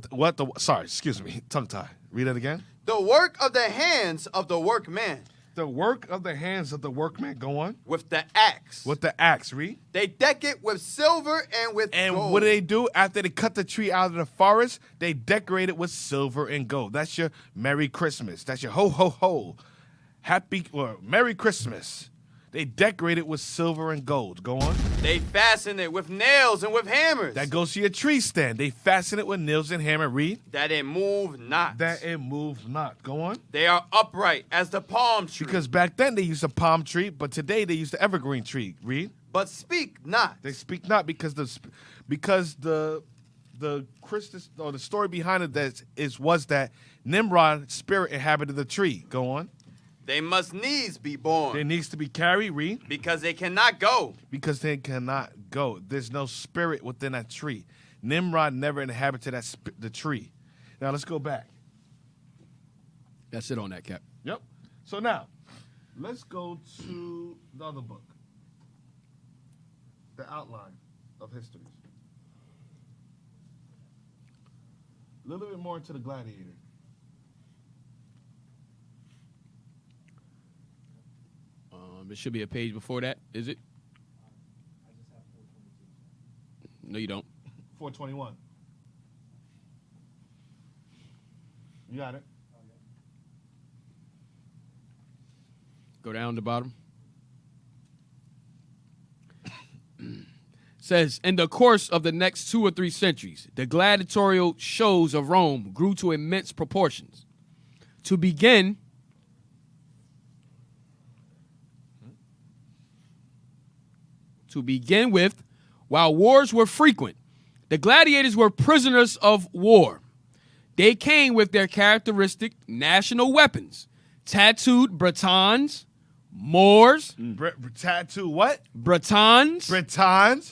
tie. Read that again. The work of the hands of the workman. The work of the hands of the workman. Go on. With the axe. With the axe. Read. They deck it with silver and with gold. And what do they do after they cut the tree out of the forest? They decorate it with silver and gold. That's your Merry Christmas. That's your ho, ho, ho. Merry Christmas. They decorate it with silver and gold. Go on. They fasten it with nails and with hammers. That goes to your tree stand. They fasten it with nails and hammer. Read. That it move not. That it move not. Go on. They are upright as the palm tree. Because back then they used a palm tree, but today they use the evergreen tree. Read. But speak not. They speak not because the Christus or the story behind it was that Nimrod's spirit inhabited the tree. Go on. They must needs be born. There needs to be carried. Read. Because they cannot go. Because they cannot go. There's no spirit within that tree. Nimrod never inhabited the tree. Now let's go back. That's it on that, Cap. Yep. So now, let's go to the other book. The Outline of Histories. A little bit more into the Gladiator. It should be a page before that, is it? No, you don't. 421. You got it. Go down to the bottom. Says, in the course of the next 2 or 3 centuries, the gladiatorial shows of Rome grew to immense proportions. To begin with, while wars were frequent, the gladiators were prisoners of war. They came with their characteristic national weapons, tattooed Bretons, Moors. Tattoo what? Bretons.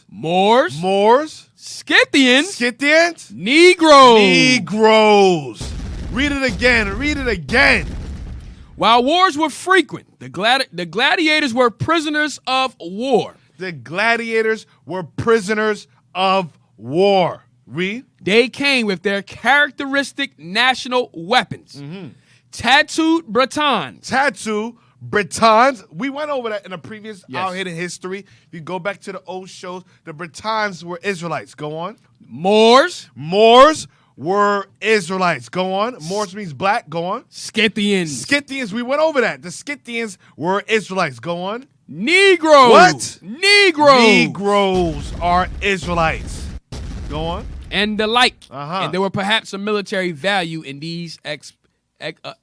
Moors. Scythians. Negroes. Read it again. While wars were frequent, the gladiators were prisoners of war. The gladiators were prisoners of war. Read. They came with their characteristic national weapons. Mm-hmm. Tattooed Bretons. We went over that in a previous Out Hidden History. If you go back to the old shows, the Bretons were Israelites. Go on. Moors were Israelites. Go on. Moors means black. Go on. Scythians. We went over that. The Scythians were Israelites. Go on. Negroes. What? Negroes are Israelites. Go on. And the like. Uh-huh. And there were perhaps some military value in these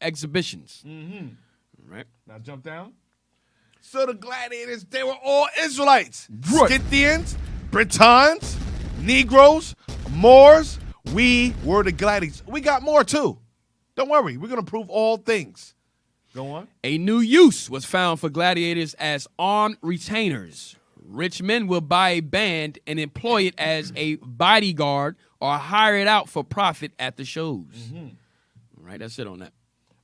exhibitions. Mm-hmm. Right. Now jump down. So the gladiators, they were all Israelites. Right. Scythians, Bretons, Negroes, Moors. We were the gladiators. We got more too. Don't worry. We're going to prove all things. Go on. A new use was found for gladiators as armed retainers. Rich men will buy a band and employ it as a bodyguard or hire it out for profit at the shows. Mm-hmm. All right, that's it on that.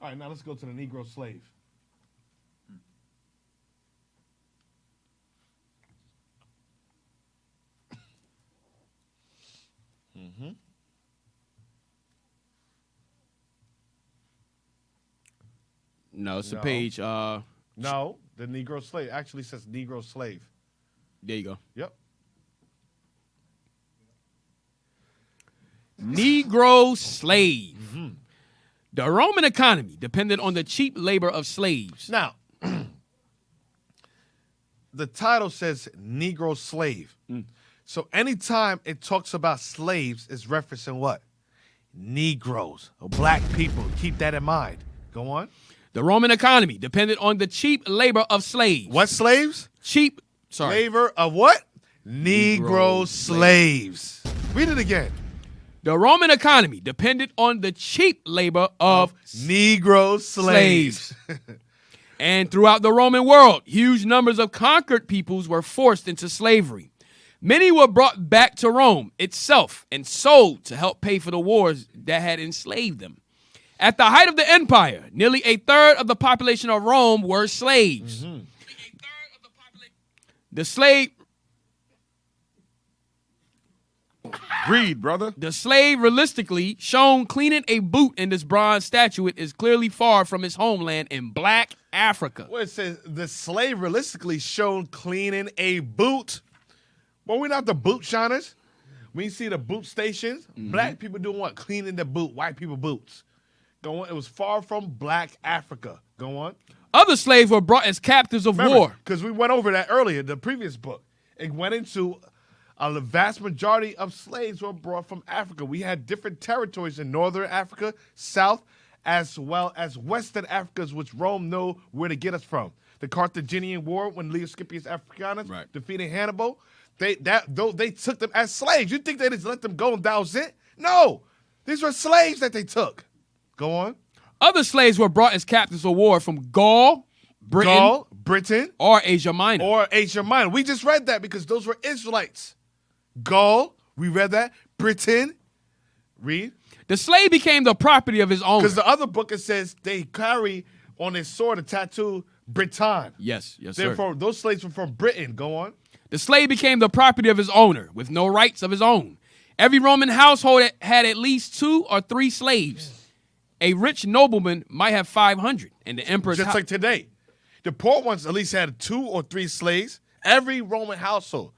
All right, now let's go to the Negro slave. Mm-hmm. No, it's a page. No, the Negro slave actually says Negro slave. There you go. Yep. Negro slave. Mm-hmm. The Roman economy depended on the cheap labor of slaves. Now, the title says Negro slave. So anytime it talks about slaves, it's referencing what? Negroes or black people. Keep that in mind. Go on. The Roman economy depended on the cheap labor of slaves. What slaves? Cheap. Labor of what? Negro slaves. Read it again. The Roman economy depended on the cheap labor of Negro slaves. And throughout the Roman world, huge numbers of conquered peoples were forced into slavery. Many were brought back to Rome itself and sold to help pay for the wars that had enslaved them. At the height of the empire, nearly a third of the population of Rome were slaves. Mm-hmm. The slave... Read, brother. The slave realistically shown cleaning a boot in this bronze statuette is clearly far from his homeland in black Africa. Well, it says the slave realistically shown cleaning a boot. Well, we're not the boot shiners. We see the boot stations. Black people doing what? Cleaning the boot. White people boots. Go on. It was far from black Africa. Go on. Other slaves were brought as captives of war. Because we went over that earlier, the previous book. It went into a vast majority of slaves were brought from Africa. We had different territories in northern Africa, south, as well as western Africa, which Rome knew where to get us from. The Carthaginian War, when Leo Scipius Africanus defeated Hannibal, they took them as slaves. You think they just let them go and that was it? No. These were slaves that they took. Go on. Other slaves were brought as captives of war from Gaul, Britain, or Asia Minor. We just read that because those were Israelites. Gaul, we read that. Britain, read. The slave became the property of his owner. Because the other book, it says they carry on his sword a tattoo, Britain. Yes, Therefore, those slaves were from Britain. Go on. The slave became the property of his owner with no rights of his own. Every Roman household had at least 2 or 3 slaves. A rich nobleman might have 500, and the emperor's just like today. The poor ones at least had 2 or 3 slaves. Every Roman household.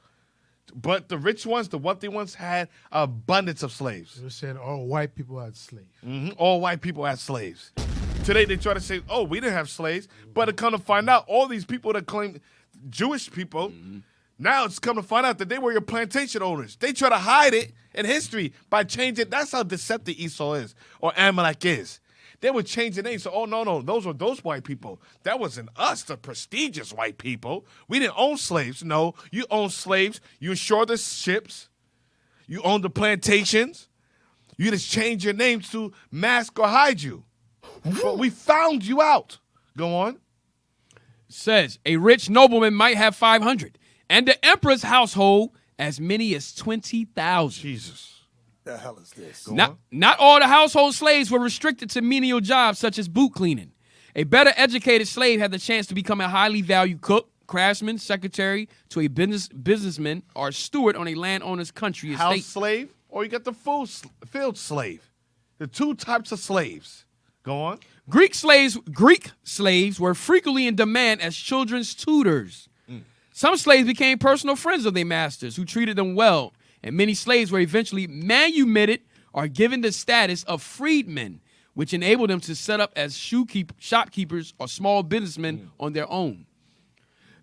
But the rich ones, the wealthy ones, had abundance of slaves. They were saying all white people had slaves. All white people had slaves. Today they try to say, oh, we didn't have slaves. But to come to find out, all these people that claim Jewish people, now it's come to find out that they were your plantation owners. They try to hide it in history by changing. That's how deceptive Esau is or Amalek is. They would change the name. So, oh, no, those were those white people. That wasn't us, the prestigious white people. We didn't own slaves. No, you own slaves. You insure the ships. You own the plantations. You just change your names to mask or hide you. But we found you out. Go on. Says a rich nobleman might have 500, and the emperor's household as many as 20,000. Jesus. The hell is this? Not all the household slaves were restricted to menial jobs such as boot cleaning. A better educated slave had the chance to become a highly valued cook, craftsman, secretary to a businessman, or steward on a landowner's country estate. House slave, or you got the field slave. The 2 types of slaves. Go on. Greek slaves were frequently in demand as children's tutors. Some slaves became personal friends of their masters who treated them well. And many slaves were eventually manumitted or given the status of freedmen, which enabled them to set up as shopkeepers or small businessmen on their own.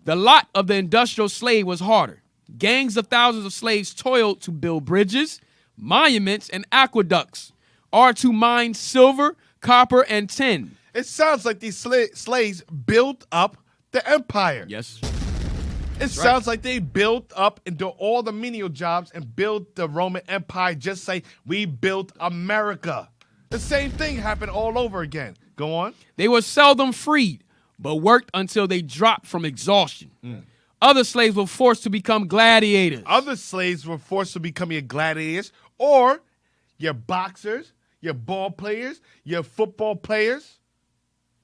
The lot of the industrial slave was harder. Gangs of thousands of slaves toiled to build bridges, monuments, and aqueducts, or to mine silver, copper, and tin. It sounds like these slaves built up the empire. Yes. It sounds like they built up into all the menial jobs and built the Roman Empire just like we built America. The same thing happened all over again. Go on. They were seldom freed, but worked until they dropped from exhaustion. Other slaves were forced to become gladiators. Other slaves were forced to become your gladiators or your boxers, your ball players, your football players,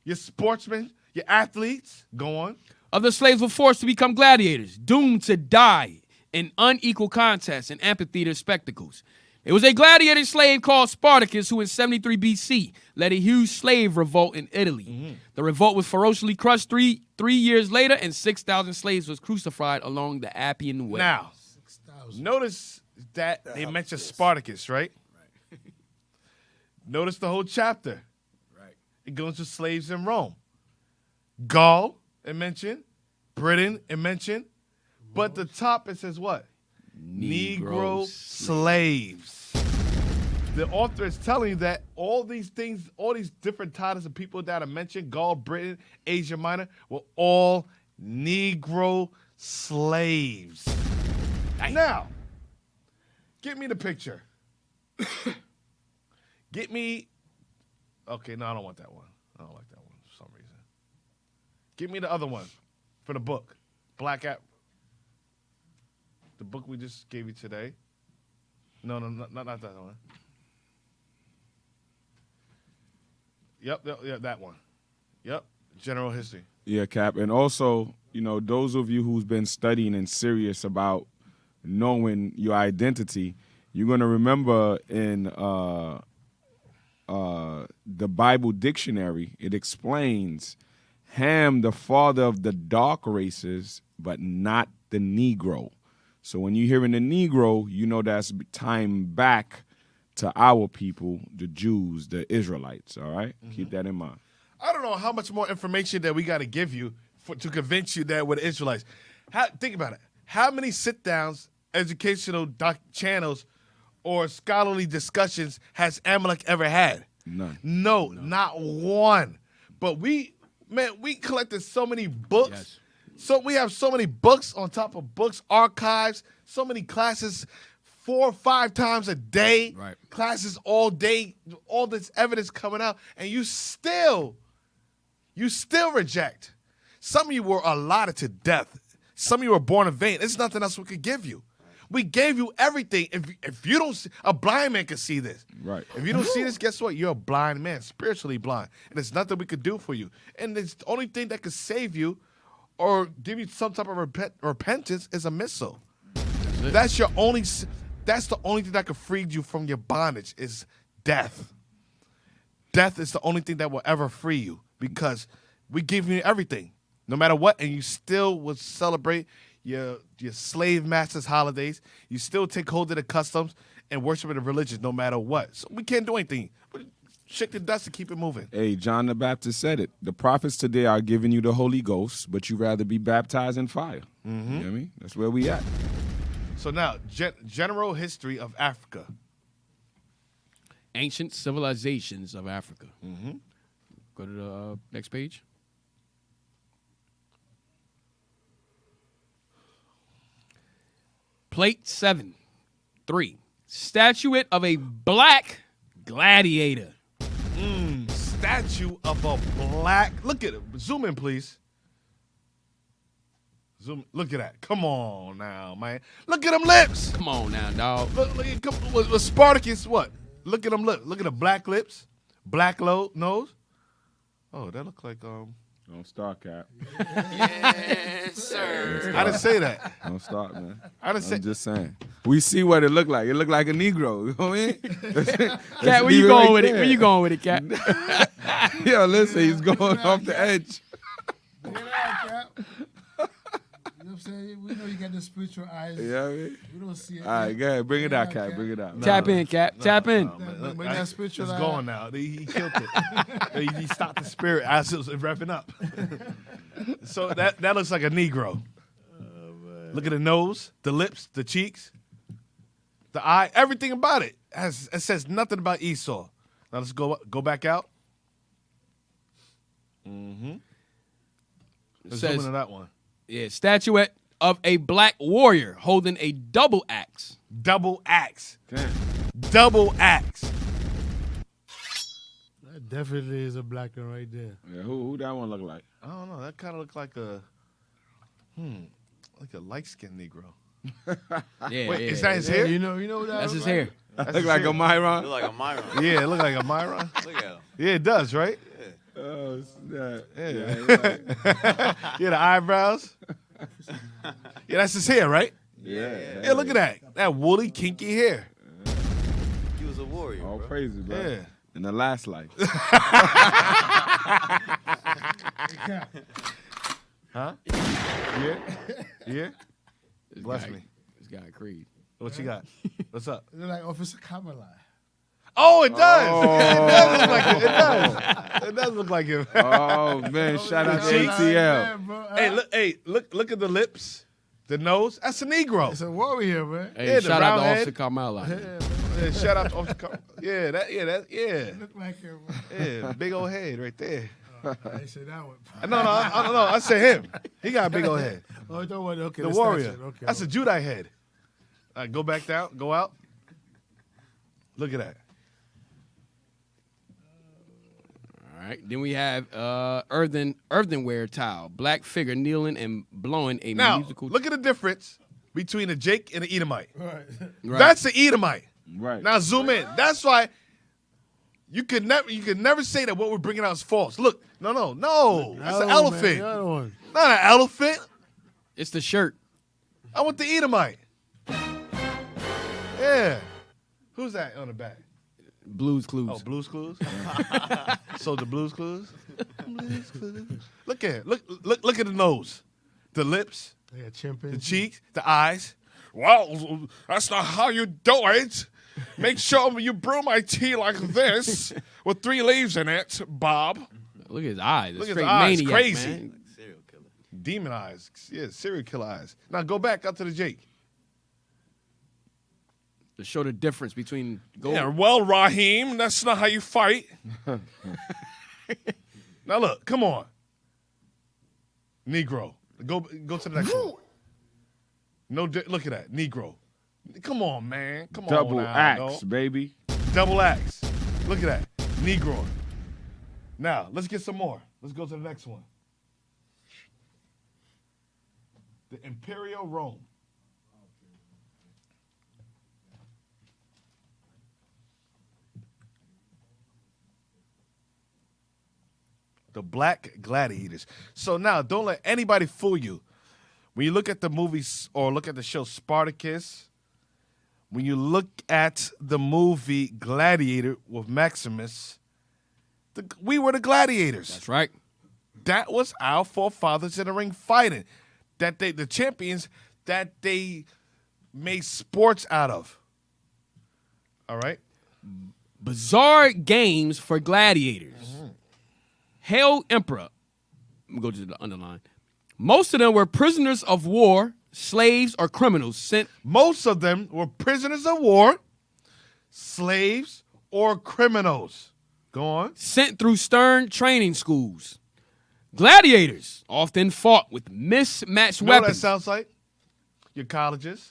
your sportsmen, your athletes. Go on. Other slaves were forced to become gladiators, doomed to die in unequal contests and amphitheater spectacles. It was a gladiator slave called Spartacus who in 73 BC led a huge slave revolt in Italy. The revolt was ferociously crushed three years later, and 6,000 slaves was crucified along the Appian Way. Now, notice that they mentioned Spartacus, right? Notice the whole chapter. Right. It goes to slaves in Rome. Gaul, it mentioned. Britain, it mentioned. But the top, it says what? Negro slaves. The author is telling you that all these things, all these different titles of people that are mentioned, Gaul, Britain, Asia Minor, were all Negro slaves. Now, get me the picture. Get me, okay, no, I don't want that one. I don't like that one for some reason. Give me the other one for the book. Black App. The book we just gave you today. No, not that one. Yep, that one. Yep, general history. Yeah, Cap. And also, you know, those of you who's been studying and serious about knowing your identity, you're going to remember in the Bible dictionary, it explains Ham, the father of the dark races, but not the Negro. So when you're hearing the Negro, you know that's time back to our people, the Jews, the Israelites, all right? Keep that in mind. I don't know how much more information that we got to give you to convince you that we're the Israelites. Think about it. How many sit-downs, educational channels, or scholarly discussions has Amalek ever had? None. No, not one. But we collected so many books. Yes. So we have so many books on top of books, archives, so many classes 4 or 5 times a day. Right. Classes all day, all this evidence coming out, and you still reject. Some of you were allotted to death. Some of you were born in vain. There's nothing else we could give you. We gave you everything. If you don't see, a blind man can see this. Right. If you don't see this, guess what? You're a blind man, spiritually blind. And there's nothing we could do for you. And the only thing that could save you or give you some type of repentance is a missile. That's the only thing that could free you from your bondage is death. Death is the only thing that will ever free you because we give you everything, no matter what, and you still would celebrate your slave masters' holidays. You still take hold of the customs and worship the religion, no matter what. So we can't do anything. Shake the dust and keep it moving. Hey, John the Baptist said it. The prophets today are giving you the Holy Ghost, but you rather be baptized in fire. Mm-hmm. You know what I mean? That's where we at. So now, general history of Africa. Ancient civilizations of Africa. Mm-hmm. Go to the next page. Plate 7.3. Statuette of a black gladiator. Statue of a black. Look at it. Zoom in, please. Zoom. Look at that. Come on now, man. Look at them lips. Come on now, dog. Look, was Spartacus what? Look at them lips. Look at the black lips. Black nose. Oh, that looks like Don't start, Cap. Yes, sir. I didn't say that. Don't start, man. I'm just saying. We see what it looked like. It looked like a Negro. You know what I mean? Cat, where you going with it? Where you going with it, Cat? Yo, listen, he's going off the edge. Bring it out, Cap. You know what I'm saying? We know you got the spiritual eyes. Yeah, I mean? We don't see it. All right, go ahead. Bring it out, Cap. Bring it out. Tap in, Cap. Tap in. Bring that spiritual It's eye. gone now. He killed it. He stopped the spirit as it was wrapping up. So that looks like a Negro. Look at the nose, the lips, the cheeks, the eye, everything about it. It says nothing about Esau. Now let's go back out. Mm-hmm. Let's zoom into that one. Yeah, statuette of a black warrior holding a double axe. Double axe. Damn. Double axe. That definitely is a black one right there. Yeah, who that one look like? I don't know. That kind of looked like a. Like a light-skinned Negro. Yeah, Wait, yeah, is that his yeah. hair? You know that. That's his hair. That's Look his like hair. a Myron. Look like a Myron. Yeah, it look like a Myron. Look at him. Yeah, it does, right? Oh, snap. Yeah. Yeah, Yeah, the eyebrows. Yeah, that's his hair, right? yeah. Yeah, look at that. That woolly, kinky hair. He was a warrior. All bro. praises, bro. Yeah. In the last life. Huh? Yeah? Yeah? This Bless guy- me. This guy Creed. What you got? What's up? They're like Officer Kamala. Oh, it does. Oh. It does look like it. It does. It does look like him. Oh, man. Shout out to ATL. Look at the lips, the nose. That's a Negro. It's a warrior, man. Hey, Yeah, the shout out brown to head. Officer Kamala. Yeah, shout out to Officer Yeah, yeah. Look like him. Yeah, big old head right there. I ain't say that one. No, I said him. He got a big old head. Oh, don't worry. Okay, The that's warrior. it. Okay. That's a Judite head. All right, go back down. Go out. Look at that. All right. Then we have earthenware tile, black figure kneeling and blowing a Now, musical. look at the difference between a Jake and an Edomite. Right. That's an Edomite. Right. Now zoom in. That's why you could never say that what we're bringing out is false. Look, no. That's an elephant. The other one. Not an elephant. It's the shirt. I want the Edomite. Yeah. Who's that on the back? Blues Clues. Oh, Blues Clues. So the Blues Clues. Blues Clues. Look at it. Look at the nose, the lips, Yeah, chimpanzee. the cheeks, the eyes. Well, that's not how you do it. Make sure you brew my tea like this with 3 leaves in it, Bob. Look at his eyes. Look at Straight his eyes. maniac, Crazy. man. Serial killer. Demon eyes. Yeah, serial killer eyes. Now go back up to the Jake. To show the difference between gold. Yeah, well, Raheem, that's not how you fight. Now look, come on. Negro. Go to the next one. No, look at that. Negro. Come on, man. Come Double on now, axe, dog. baby. Double axe. Look at that. Negro. Now, let's get some more. Let's go to the next one. The Imperial Rome. The Black Gladiators. So now, don't let anybody fool you. When you look at the movies or look at the show Spartacus, when you look at the movie Gladiator with Maximus, we were the gladiators. That's right. That was our forefathers in the ring fighting. That the champions that they made sports out of. All right? Bizarre games for gladiators. Hail Emperor. Let me go to the underline. Most of them were prisoners of war, slaves, or criminals sent. Most of them were prisoners of war, slaves, or criminals. Go on. Sent through stern training schools. Gladiators often fought with mismatched You know what that weapons. sounds like? Your colleges.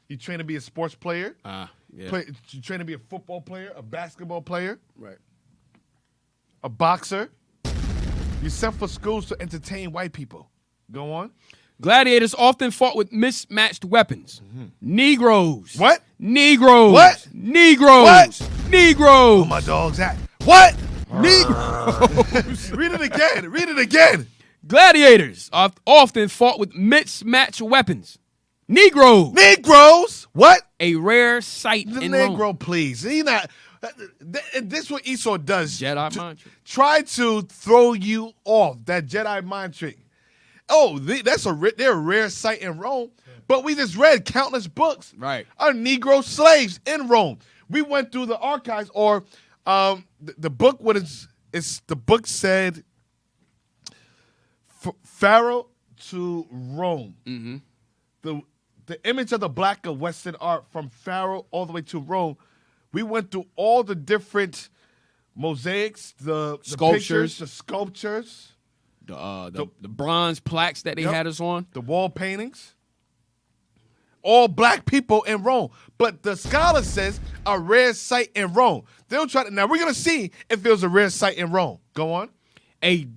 You train to be a sports player. Yeah. You train to be a football player, a basketball player, Right. a boxer. You sent for schools to entertain white people. Go on. Gladiators often fought with mismatched weapons. Negroes. What? Negroes. What? Negroes. What? Negroes. Where my dog's at? What? Negroes. Read it again. Read it again. Gladiators often fought with mismatched weapons. Negroes. Negroes. What? A rare sight The in Negro, Rome. please. He not. This is what Esau does. Jedi mind trick. Try to throw you off that Jedi mind trick. Oh, they're a rare sight in Rome. But we just read countless books. Right. Are Negro slaves in Rome. We went through the archives, or the book. The book said Pharaoh to Rome. Mm-hmm. The image of the black of Western art from Pharaoh all the way to Rome. We went through all the different mosaics, the Sculptures. pictures, the sculptures, The bronze plaques that they had us on. the wall paintings. All black people in Rome. But the scholar says a rare sight in Rome. They'll try to. Now we're gonna see if it was a rare sight in Rome. Go on. A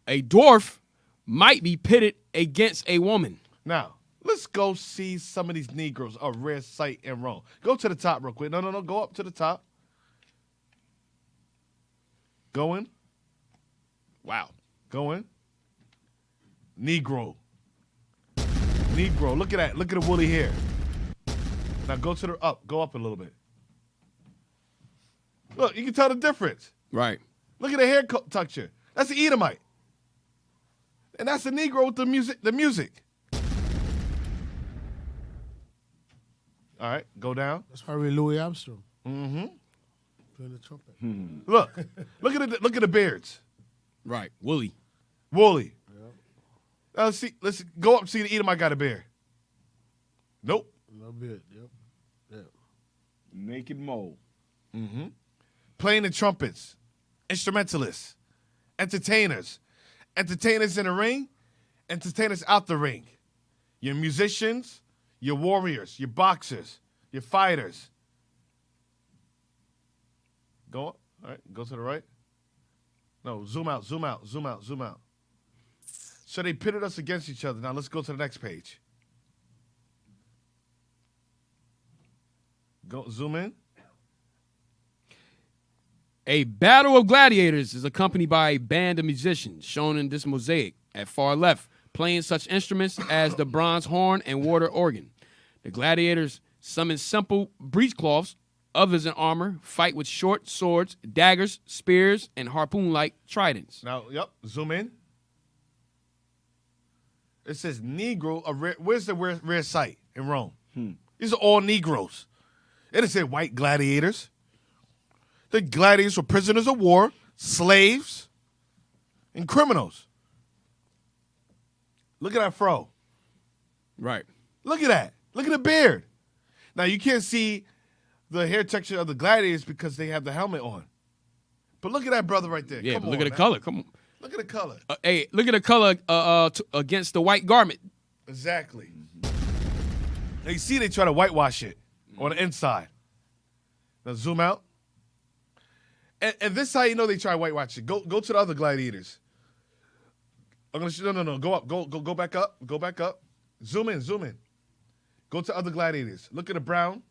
dwarf might be pitted against a woman. Now, let's go see some of these Negroes, a rare sight in Rome. Go to the top real quick. No. Go up to the top. Going. Wow. Going. Negro. Look at that. Look at the woolly hair. Now go to the up. Go up a little bit. Look, you can tell the difference. Right. Look at the hair texture. That's the Edomite. And that's the Negro with the music. All right, go down. That's probably Louis Armstrong. Mm-hmm. Playing the trumpet. Look at the beards. Right, woolly. Now let's go up and see the Edomite got a beard. Nope. A little bit, yep. Naked mole. Mm-hmm. Playing the trumpets, instrumentalists, entertainers in the ring, entertainers out the ring. Your musicians, your warriors, your boxers, your fighters. Go up. All right, go to the right. No, zoom out. So they pitted us against each other. Now let's go to the next page. Go zoom in. A battle of gladiators is accompanied by a band of musicians shown in this mosaic at far left, playing such instruments as the bronze horn and water organ. The gladiators summon simple breechcloths, others in armor, fight with short swords, daggers, spears, and harpoon-like tridents. Now, zoom in. It says Negro. Where's the rare site in Rome? These are all Negroes. It didn't say white gladiators. The gladiators were prisoners of war, slaves, and criminals. Look at that fro. Right. Look at that. Look at the beard. Now, you can't see the hair texture of the gladiators because they have the helmet on. But look at that brother right there. Yeah, look at the color. Come on. Look at the color. Hey, look at the color against the white garment. Exactly. Now, you see they try to whitewash it on the inside. Now, zoom out. And this is how you know they try to whitewash it. Go to the other gladiators. I'm gonna no. Go up. Go back up. Go back up. Zoom in. Go to other gladiators. Look at the brown,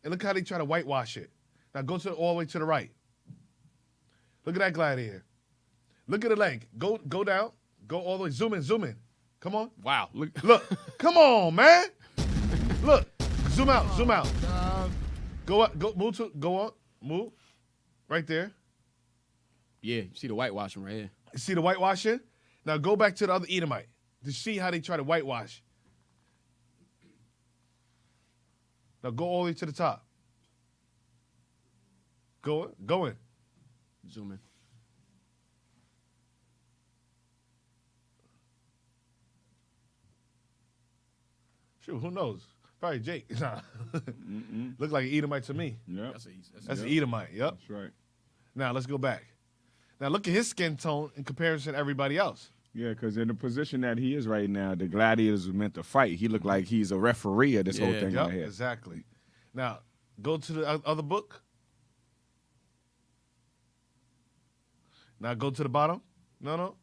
and look how they try to whitewash it. Now go all the way to the right. Look at that gladiator. Look at the leg. Go down. Go all the way. Zoom in. Come on. Wow. Look. Come on, man. Look. Zoom out. Go up. Go up. Move. Right there. Yeah, you see the whitewashing right here. You see the whitewashing? Now go back to the other Edomite to see how they try to whitewash. Now go all the way to the top. Go in. Zoom in. Shoot, who knows? Probably Jake. Nah. Look like an Edomite to me. Yeah. That's an Edomite. Yep. That's right. Now let's go back. Now look at his skin tone in comparison to everybody else. Yeah, because in the position that he is right now, the gladiators were meant to fight. He looked like he's a referee of this whole thing right here. Exactly. Now, go to the other book. Now go to the bottom. No.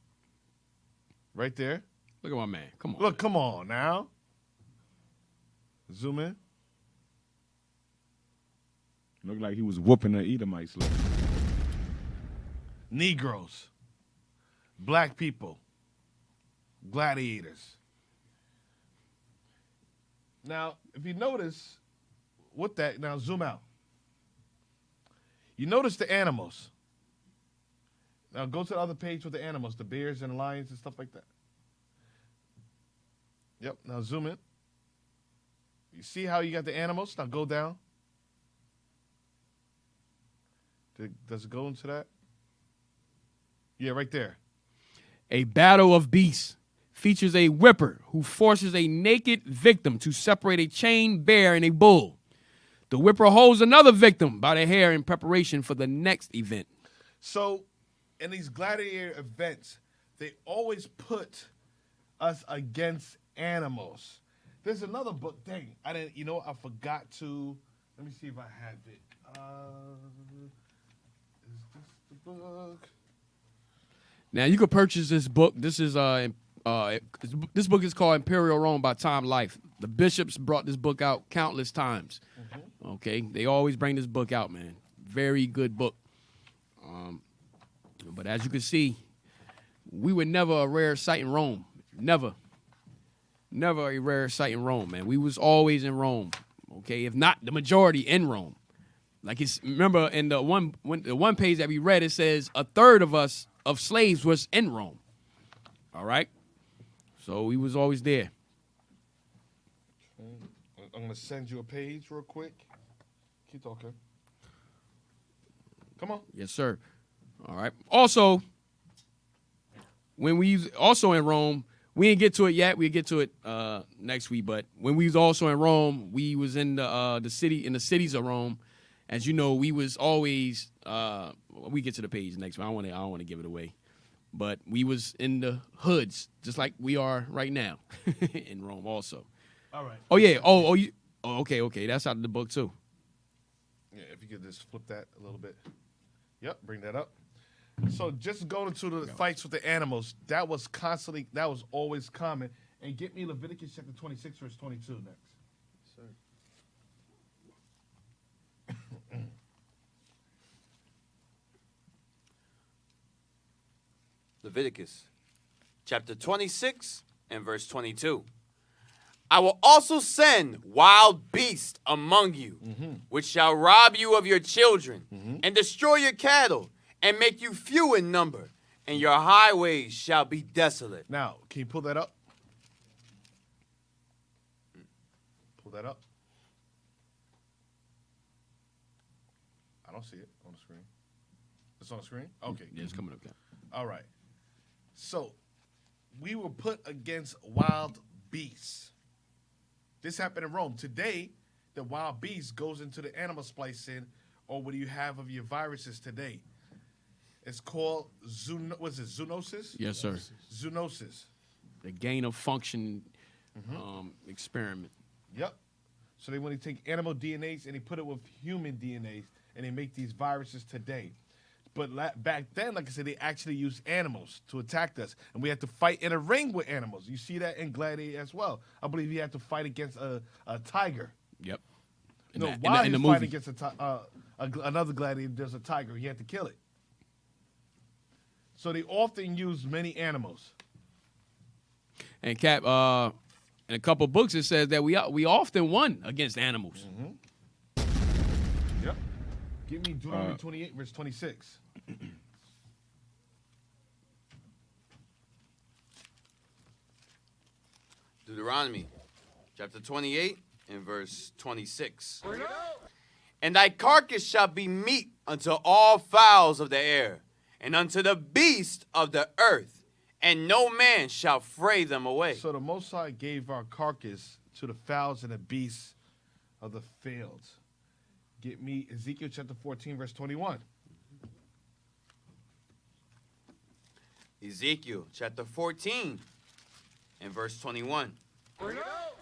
Right there. Look at my man. Come on. Look, come on now. Zoom in. Looked like he was whooping the Edomites. Negroes. Black people. Gladiators. Now, if you notice, with that, now zoom out. You notice the animals. Now go to the other page with the animals, the bears and the lions and stuff like that. Yep, now zoom in. You see how you got the animals? Now go down. Does it go into that? Yeah, right there. A battle of beasts features a whipper who forces a naked victim to separate a chained bear and a bull. The whipper holds another victim by the hair in preparation for the next event. So, in these gladiator events, they always put us against animals. There's another book. Dang, I forgot to. Let me see if I have it. Is this the book? Now, you could purchase this book. This is This book is called Imperial Rome by Tom Life. The bishops brought this book out countless times. Okay, they always bring this book out, man. Very good book. But as you can see, we were never a rare sight in Rome. Never a rare sight in Rome, man. We was always in Rome. Okay, if not the majority in Rome. Like remember in the one page that we read, it says a third of slaves was in Rome. All right, so we was always there. I'm gonna send you a page real quick. Keep talking. Come on. Yes, sir. All right. Also, when we was also in Rome, we didn't get to it yet. We'll get to it next week. But when we was also in Rome, we was in the cities of Rome. As you know, we was always we get to the page next week. I don't want to give it away. But we was in the hoods, just like we are right now in Rome also. All right. Oh yeah. Okay. That's out of the book too. Yeah, if you could just flip that a little bit. Yep, bring that up. So just going into the fights with the animals, that was always common. And get me Leviticus chapter 26, verse 22 next. Sir. Leviticus chapter 26 and verse 22. I will also send wild beasts among you, which shall rob you of your children, and destroy your cattle, and make you few in number, and your highways shall be desolate. Now, can you pull that up? Pull that up. I don't see it on the screen. It's on the screen? Okay. Yeah, it's coming up there. All right. So, we were put against wild beasts. This happened in Rome. Today, the wild beast goes into the animal splicing, or what do you have of your viruses today? It's called zoonosis? Yes, sir. Zoonosis. The gain of function experiment. Yep. So they want to take animal DNAs and they put it with human DNAs, and they make these viruses today. But back then, like I said, they actually used animals to attack us. And we had to fight in a ring with animals. You see that in Gladiator as well. I believe you had to fight against a tiger. Yep. While he was fighting against another gladiator, there's a tiger. He had to kill it. So they often use many animals. And Cap, in a couple books, it says that we often won against animals. Yep. Give me Deuteronomy 28, verse 26. Deuteronomy chapter 28 and verse 26. And thy carcass shall be meat unto all fowls of the air, and unto the beast of the earth, and no man shall fray them away. So the Most High gave our carcass to the fowls and the beasts of the fields. Get me Ezekiel chapter 14, verse 21. Ezekiel chapter 14 and verse 21.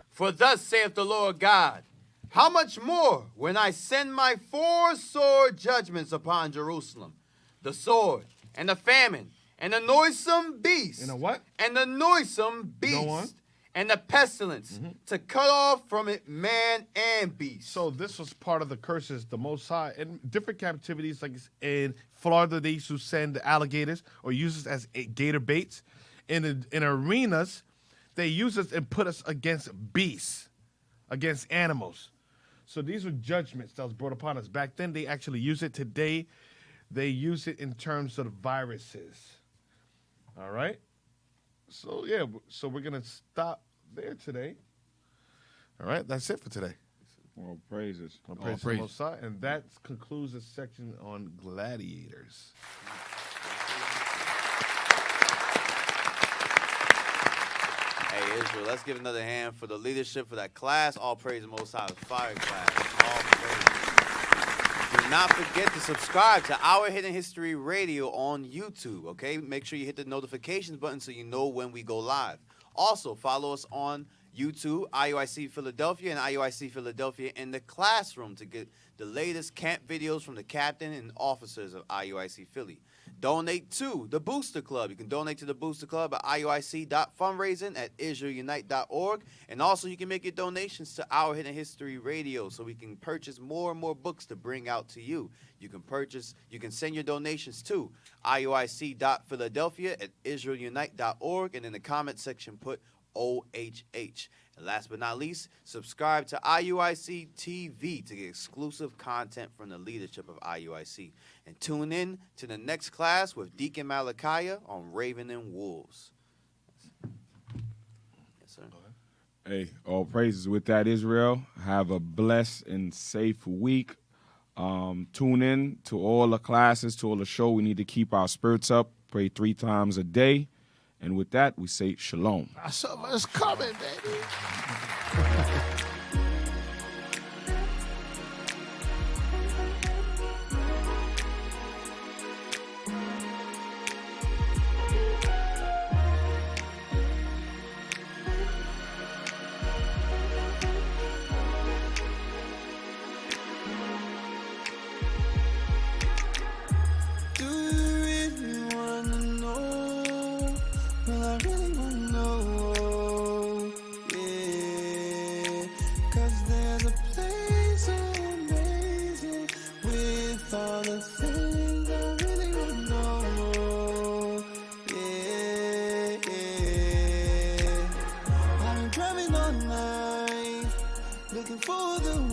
For thus saith the Lord God, how much more when I send my 4 sore judgments upon Jerusalem, the sword and the famine and the noisome beast. And the what? And the noisome beast. And the pestilence to cut off from it man and beast. So this was part of the curses, the Most High. In different captivities, like in Florida, they used to send alligators or use us as gator baits. In arenas, they use us and put us against beasts, against animals. So these were judgments that was brought upon us. Back then, they actually used it. Today, they use it in terms of viruses. All right? So, yeah, so we're going to stop there today. All right, that's it for today. All praises. All praises to the Most High. And that concludes the section on gladiators. Hey, Israel, let's give another hand for the leadership for that class. All praise the Most High Fire class. All praise. Do not forget to subscribe to Our Hidden History Radio on YouTube, okay? Make sure you hit the notifications button so you know when we go live. Also, follow us on YouTube, IUIC Philadelphia, and IUIC Philadelphia in the classroom to get the latest camp videos from the captain and officers of IUIC Philly. donate to the Booster Club. You can donate to the Booster Club at IUIC.fundraising at IsraelUnite.org. And also you can make your donations to Our Hidden History Radio so we can purchase more and more books to bring out to you. You can send your donations to IUIC.Philadelphia at IsraelUnite.org. And in the comment section, put OHH. And last but not least, subscribe to IUIC TV to get exclusive content from the leadership of IUIC. And tune in to the next class with Deacon Malachi on Raven and Wolves. Yes, sir. Hey, all praises with that, Israel. Have a blessed and safe week. Tune in to all the classes, to all the show. We need to keep our spirits up. Pray 3 times a day. And with that, we say shalom. Summer's coming, baby. Looking for the